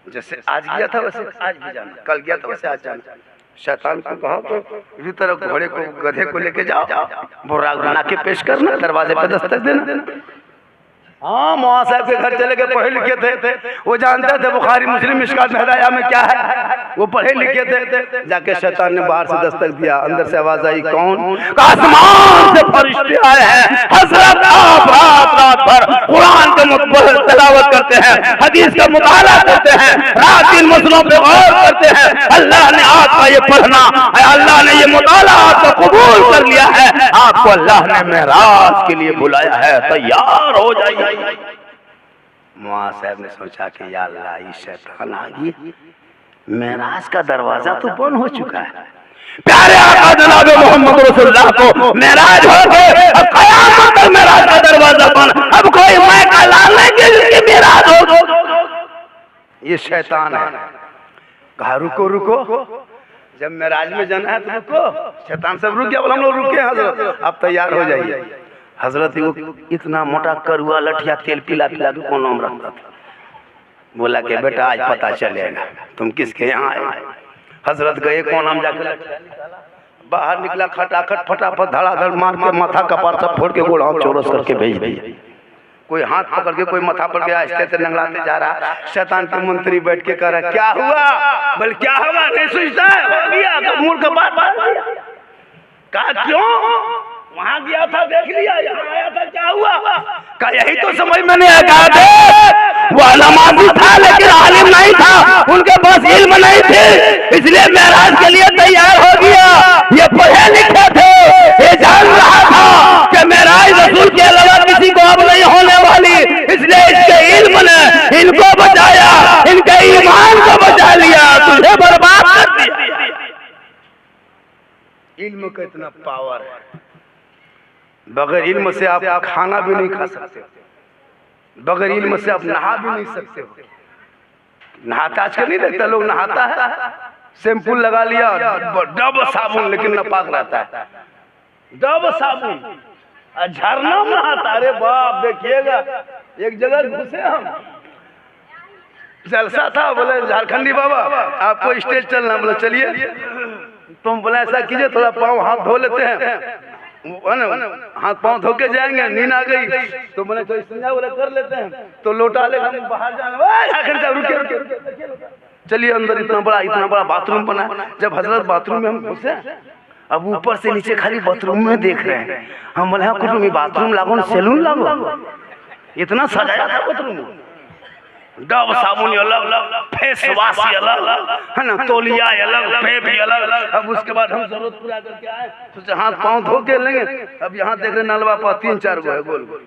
A: जैसे आज गया था वैसे आज भी जाना, कल गया था वैसे आज जाना। शैतान को कहा तो इसी तरह घोड़े को गधे को लेके जाओ, बुर्राक बना के पेश करना, दरवाजे पे दस्तक देना। हाँ, मौहा साहब के घर चले गए, पढ़े लिखे थे, वो जानते थे बुखारी मुस्लिम मिशकात हिदाया में क्या है, वो पढ़े लिखे थे। जाके शैतान ने बाहर से दस्तक दिया, अंदर से आवाज आई, कौन? आसमान से फरिश्ते आए हैं, हजरत आप रात भर कुरान के तिलावत करते हैं, हदीस का मुताला करते हैं, रात दिन मसलों पे गौर करते हैं। अल्लाह ने आपका ये पढ़ना, अल्लाह ने ये मुताला आपको कबूल कर लिया है, आपको अल्लाह ने मेराज के लिए बुलाया है, तैयार हो जाइए। मुआ साहब ने सोचा कि या अल्लाह, ये शैतान आ गई, मेराज का दरवाजा तो बंद हो चुका है, प्यारे आका जनाब मोहम्मद रसूलुल्लाह को मेराज हो गए, अब कयामत तक मेराज का दरवाजा बंद, अब कोई मैं का लाने के लिए मेराज हो। ये शैतान है। कहा रुको रुको, जब मेराज में जाना है तो रुको। शैतान सब रुक गया, बोला हम लोग रुके हजरत, आप तैयार हो जाइए। हजरत को इतना मोटा करुआ लठिया तेल पिला पिला के कौन नाम रखता था, बोला कि बेटा आज पता चलेगा तुम किसके यहाँ आए। हजरत गए, कौन नाम जाकर बाहर निकला, खटाखट फटाफट धड़ाधड़ मार के माथा कपार सब फोड़ के गोड़ हाथ चौरस करके भेज दिए। कोई हाथ पकड़ के, कोई माथा पकड़ के आस्ते नंगलाते जा रहा। शैतान के मंत्री बैठ के कह रहा क्या हुआ? बोल क्या हुआ नहीं सोचता है, हो गया तो मूर्ख बात कहा क्यों? वहां गया था देख लिया, यहाँ आया था क्या हुआ? का यही तो समझ में नहीं आया, वो नमाजी था लेकिन आलिम नहीं था, उनके पास इल्म नहीं थे, इसलिए मेराज के लिए तैयार हो गया। ये पढ़े लिखे थे, ये जान रहा था कि मेराज रसूल के अलावा किसी को अब नहीं होने वाली, इसलिए इसके इल्म ने इनको बचाया, इनके ईमान को बचा लिया, तुझे बर्बाद कर दिया। इल्म का इतना पावर है, बगैर इल्म से आप खाना भी नहीं खा सकते, बगैर इल्म से आप नहा भी नहीं सकते हो। नहाता आजकल नहीं देखता, लोग नहाता है शैम्पू लगा लिया, डब साबुन, लेकिन नापाक रहता है, डब साबुन, झरना में नहाता। अरे बाप, देखिएगा एक जगह घुसे हम, जलसा था, बोले झारखंडी बाबा आपको स्टेज चलना, बोले चलिए। तुम बोले ऐसा कीजिए, थोड़ा पाँव हाथ धो लेते हैं, हाथ पांव धो के जाएंगे। नींद आ गई तो बोले तो बोले कर लेते हैं, तो लौटा ले, हम बाहर जाना, रुके रुके चलिए अंदर। इतना बड़ा बाथरूम बना। जब हजरत बाथरूम में हम घुसे, अब ऊपर से नीचे खाली बाथरूम में देख रहे हैं। हम बोले हाँ कुछ बाथरूम लागो ना सैलून लागो, इतना सजाया था बाथरूम, डब साबुन अलग, फेस वॉश अलग है ना, तौलिया अलग, पे भी अलग। अब उसके बाद हम जरूरत पूरा करके आए, सोचे हाथ पाँव धो के लेंगे। अब यहाँ देख रहे नलवा पर 3-4 गो है गोल गोल,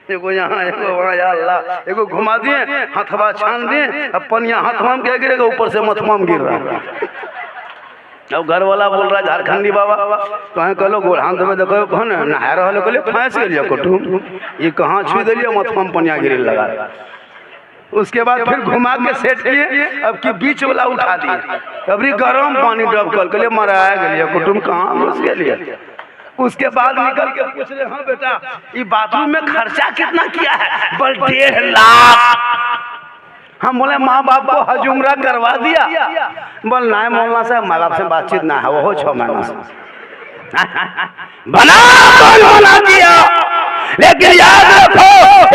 A: एगो यहाँ एगो वहाँ, या अल्लाह, एगो घुमा दिए, हथवा छान दिए, अब पनिया हाथवा में क्या गिरेगा, ऊपर से मथवा में गिर रहा है। अब घर वाला बोल रहा है झारखंडी बाबा, कहें कहलो गोड़ हाथ में देखो कौन नहा रहा, कहलिए फंस गया कुटुम, ये कहाँ छू दिलिए, मथवा में पनिया गिरे लगा। उसके बाद फिर घुमा के सेट किए, अब की बीच वाला उठा दिए, अभी गर्म पानी डब कल के लिए मराया गया कुटुम कहाँ उसके लिए। उसके बाद निकल के पूछ रहे हाँ बेटा ये बाथरूम में खर्चा कितना किया है? बोल 1.5 लाख। हम बोले माँ बाप को हजूमरा करवा दिया? बोल ना मोहल्ला से माँ बाप से बातचीत ना है, वो 6 महीना से बना दिया। लेकिन याद रखो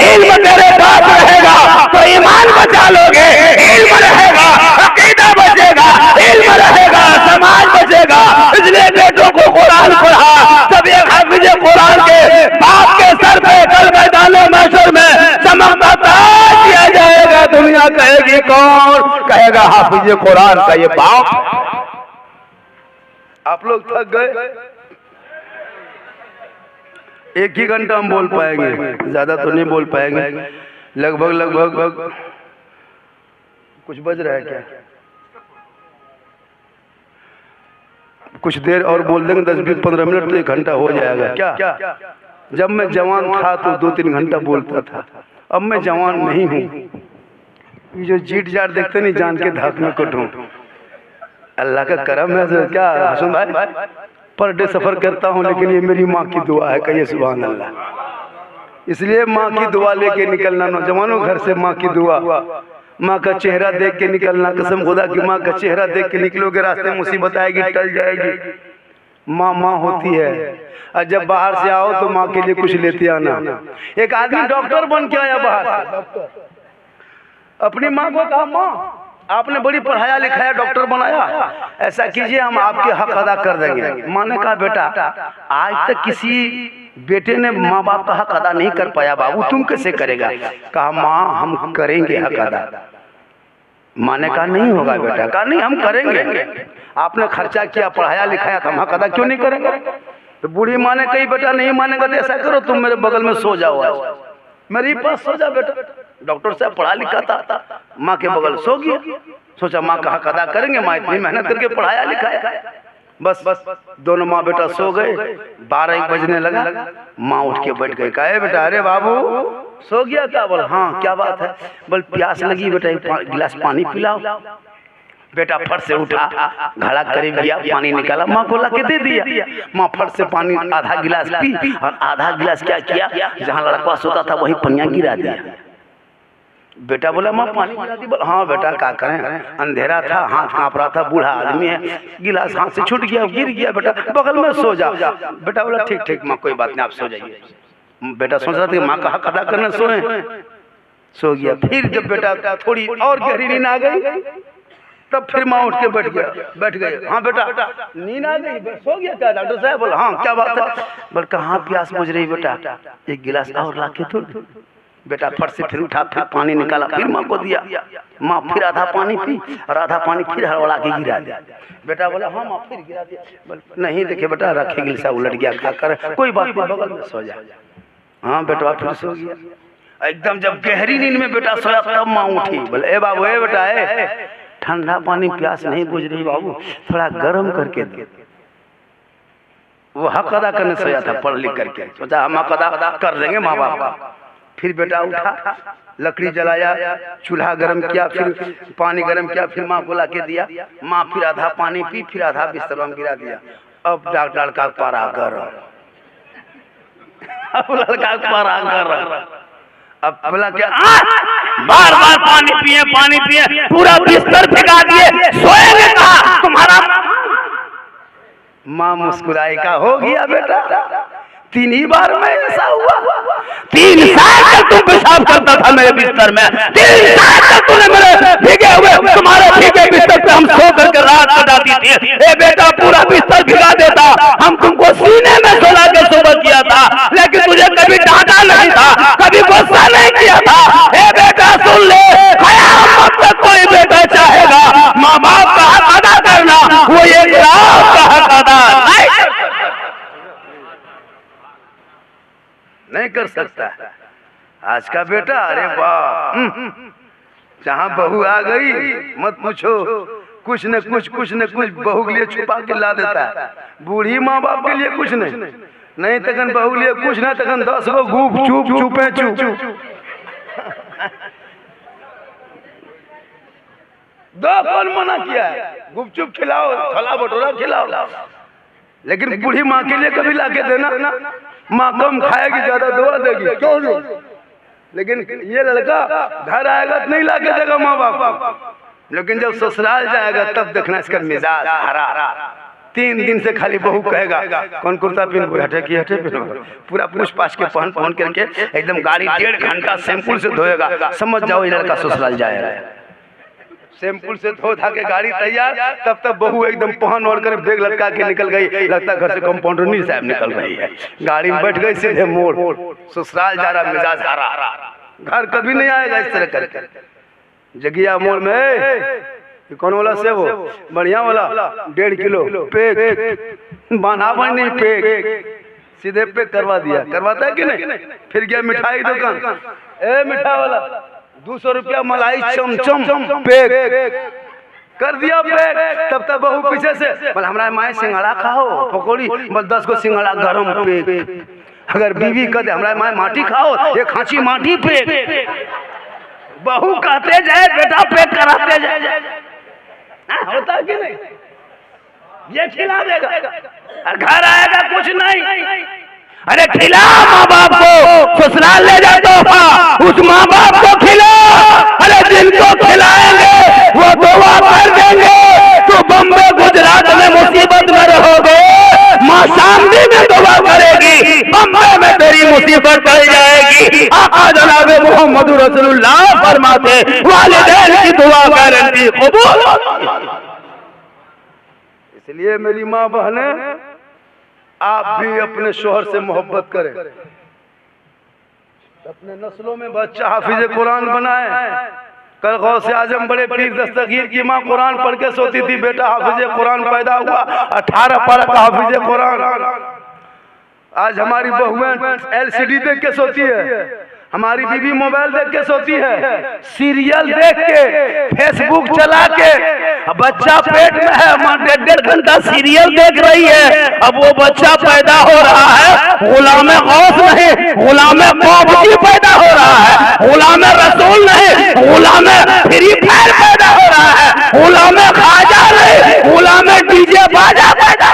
A: इल्म तेरे पास रहेगा तो ईमान बचा लोगे, इल्म रहेगा अकीदा बचेगा, इल्म रहेगा समाज बचेगा। इसलिए बेटों को कुरान पढ़ा, सब एक हाफिज कुरान के बाप के सर पे कल मैदान महशर में चमकता ताज दिया जाएगा। दुनिया कहेगी कौन? कहेगा हाफिज कुरान का ये बाप। आप लोग थक गए? 1 ही घंटा हम बोल पाएंगे, ज्यादा तो नहीं बोल पाएंगे। लगभग कुछ बज रहा है क्या? कुछ देर और बोल देंगे 10-15 मिनट तो 1 घंटा हो जाएगा क्या? जब मैं जवान था तो 2-3 घंटा बोलता था, अब मैं जवान नहीं हूँ। ये जो जीट जाट देखते नहीं जान के धाक में कटूं, अल्लाह का करम है। क्या हसन भाई पर डे सफर करता हूँ, लेकिन ये मेरी माँ की दुआ है, कहिए सुभान अल्लाह। इसलिए माँ की दुआ लेके निकलना, नौजवानों घर से माँ की दुआ, माँ का चेहरा देख के निकलना। कसम खुदा की माँ का चेहरा देख के निकलोगे रास्ते में मुसीबत आएगी टल जाएगी। माँ माँ होती है, और जब बाहर से आओ तो माँ के लिए कुछ लेते आना। एक आदमी डॉक्टर बन के आया बाहर से, अपनी माँ को कहा माँ आपने बड़ी पढ़ाया लिखाया डॉक्टर बनाया, ऐसा कीजिए हम आपके हक अदा कर देंगे। माँ ने कहा बेटा आज तक किसी बेटे ने माँ बाप का हक अदा नहीं कर पाया, बाबू तुम कैसे करेगा? कहा माँ हम करेंगे हक अदा। माँ ने कहा नहीं होगा बेटा। कहा नहीं हम करेंगे, आपने खर्चा किया पढ़ाया लिखाया तो हम हक अदा क्यों नहीं करेंगे? तो बूढ़ी माँ ने कही बेटा नहीं मानेगा तो ऐसा करो तुम मेरे बगल में सो जाओ, आज मेरे पास सो जा बेटा। डॉक्टर साहब पढ़ा लिखा था, माँ के बगल सो गया। सोचा माँ का हक अदा करेंगे, माँ इतनी मेहनत करके पढ़ाया लिखाया। बस दोनों माँ बेटा सो गए। 12-1 बजने लगा, माँ उठ के बैठ गई। कहे बेटा अरे बाबू सो गया क्या? बोल हाँ क्या बात है? बोल प्यास लगी बेटा, 1 गिलास पानी पिलाओ। बेटा फट से उठा, घड़ा करीब गया, पानी निकाला, माँ को ला के दे दिया। माँ फट से पानी आधा गिलास पी और आधा गिलास क्या किया, जहाँ लड़का सोता था वही पनिया गिरा दिया। बेटा बोला माँ पानी गिरा दी। बोला हाँ बेटा क्या करें, अंधेरा था, हाथ कांप रहा था, बूढ़ा आदमी है, गिलास हाथ से छूट गया, गिर गया, बेटा बगल में सो जा। बेटा बोला ठीक ठीक माँ कोई बात नहीं आप सो जाइए। बेटा सोच रहा था माँ का हक अदा करना, सोए, सो गया। फिर जब बेटा थोड़ी और गहरी नींद आ गई तब फिर माँ उठ के बैठ गए। हाँ बेटा नींद आ गई, सो गया क्या डॉक्टर साहब? बोला हाँ क्या बात है? बोल कहाँ प्यास बुझ रही बेटा, 1 गिलास और ला के दो। बेटा फट से फिर उठा, फिर पानी निकाला, फिर माँ को दिया। माँ फिर आधा पानी पी और आधा पानी फिर हड़बड़ा के गिरा दिया। बेटा बोला हाँ माँ फिर गिरा दिया। नहीं देखे बेटा रखे गिलसा उलट गया, खा कर कोई बात नहीं बगल में सो जा। हाँ बेटा फिर सो गया। एकदम जब गहरी नींद में बेटा सोया तब माँ उठी। बोले ए बाबू ए बेटा ए ठंडा पानी प्यास नहीं बुझ रही बाबू, थोड़ा गर्म करके दे। वो हक अदा करने सोया था पढ़ लिख करके, सोचा हम हक अदा कर देंगे माँ बाप का। फिर बेटा उठा, लकड़ी जलाया, चूल्हा गर्म किया, फिर पानी गर्म किया, फिर माँ को ला के दिया। माँ फिर आधा पानी पी, फिर आधा बिस्तर में गिरा दिया। अब डॉक्टर का पारा गर्म, अब लड़का पारा गर्म। अब बोला क्या बार बार पानी पिए पूरा बिस्तर भिगा दिए, सोएंगे कहाँ तुम्हारा? माँ मुस्कुराई का हो गया बेटा 3 ही बार में ऐसा हुआ। 3 साल तक तुम पेशाब करता था मेरे बिस्तर में, 3 साल तक तूने मेरे भीगे हुए तुम्हारे भीगे बिस्तर पे हम सो करके रात कटाती थी। ए बेटा पूरा बिस्तर भिगा देता, हम तुमको सीने में सुला के सुबह किया था, लेकिन तुझे कभी डांटा नहीं था, कभी गुस्सा नहीं किया था। ए बेटा सुन ले, कयामत तक कोई बेटा चाहेगा माँ बाप का हक अदा करना, वो एक रात का हक अदा नहीं कर सकता। आज का बेटा अरे वाह, जहाँ बहू आ गई मत पूछो, कुछ न कुछ बहू के लिए छुपा के ला देता है। बूढ़ी माँ बाप के लिए कुछ नहीं तकन बहू लिए कुछ नहीं तकन 10 गो गुप चुप चुपे चुप। दो कौन मना किया है? गुपचुप खिलाओ, छोला भटूरा खिलाओ, लेकिन बूढ़ी माँ के लिए कभी लाके देना। माँ कम खाएगी, ज्यादा दुआ देगी, क्यों नहीं? लेकिन ये लड़का घर आएगा तो नहीं लाके देगा माँ बाप, लेकिन जब ससुराल जाएगा तब देखना इसका मिजाज हरा। 3 दिन से खाली बहू कहेगा कौन कुर्ता पहन, हटे की हटे पहन, पूरा पूछ पाछ के पहन करके एकदम गाड़ी 1.5 घंटा शैम्पुल से धोएगा। समझ जाओ ये लड़का ससुराल जाएगा। शैम्पुल से धो धा के गाड़ी तैयार, तब तक बहू एकदम पहन ओढ़ कर बैग लटका के निकल गई। लगता घर से कंपाउंडर साहब निकल रही है। गाड़ी में बैठ गई, सीधे मोड़, ससुराल जा रहा, मिजाज हरा। घर कभी नहीं आएगा इस तरह करके। जगिया मोड़ में कौन वाला सेब हो, बढ़िया वाला 1.5 किलो पैक, बाना बनी पैक, सीधे पैक करवा दिया। करवाता है कि नहीं? फिर गया मिठाई दुकान, ए मिठाई वाला 200 रुपया मलाई चमचम पैक कर दिया पैक। तब तक बहू पीछे से बोल हमारा माए सिंघाड़ा खाओ, पकौड़ी, बस 10 को सिंघाड़ा गरम पैक। अगर बीवी कहते हमारा माए माटी खाओ, ये खांची माटी पैक। बहू कहते जाए बेटा पैक कराते जाए। होता कि नहीं? ये खिला देगा और घर आएगा कुछ नहीं। अरे खिला माँ बाप को, ससुराल ले जा तोहफा, उस माँ बाप को खिला। अरे जिनको खिलाएंगे वो दुआ कर देंगे। तो बम्बे गुजरात में मुसीबत में रहोगे, माँ शांति में दुआ करेगी, बम्बे में तेरी मुसीबत टल जाएगी। आका जनाब मोहम्मद रसूलुल्लाह फरमाते वालिदैन की दुआ गारंटी कबूल। इसलिए मेरी माँ बहने, आप भी अपने शोहर से मोहब्बत करें, अपने नस्लों में बच्चा हाफिज कुरान बनाए। कल गौसे आजम बड़े पीर दस्तगीर की माँ कुरान पढ़ के सोती थी, बेटा हाफिज कुरान पैदा हुआ, 18 पारा का हाफिज कुरान। आज हमारी बहुएं LCD देख के सोती है, हमारी बीवी मोबाइल देख के सोती है, सीरियल देख के, फेसबुक चला के। बच्चा पेट में है, माँ 1.5 घंटा सीरियल देख रही है। अब वो बच्चा पैदा हो रहा है, गुलाम गौस नहीं, गुलाम पबजी पैदा हो रहा है, गुलाम रसूल नहीं, गुलाम फ्री फायर पैदा हो रहा है, गुलाम खाजा नहीं, गुलाम डीजे बाजा पैदा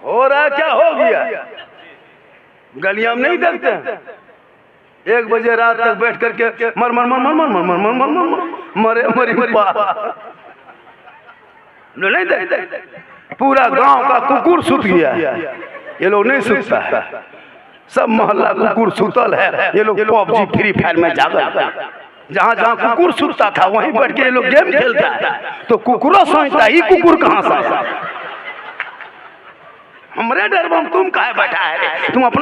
A: हो रहा है। क्या हो गया? गलियां में नहीं देखते हैं, 1 बजे रात तक बैठ करके मर मर मर मर मर मर मर मर मर मरे मरी मरी नहीं देखते। पूरा गांव का कुकुर सुत गया, ये लोग नहीं सुतता है। सब मोहल्ला कुकुर सुतल है, ये लोग पबजी फ्री फायर में जागल। जहाँ जहाँ कुकुर सुतता था वहीं बैठ के ये लोग गेम खेलता है। तो कुकुरो सोचता है, ये कुकुर कहाँ से आया? हमरे डर में तुम काहे बैठा है? तुम अपना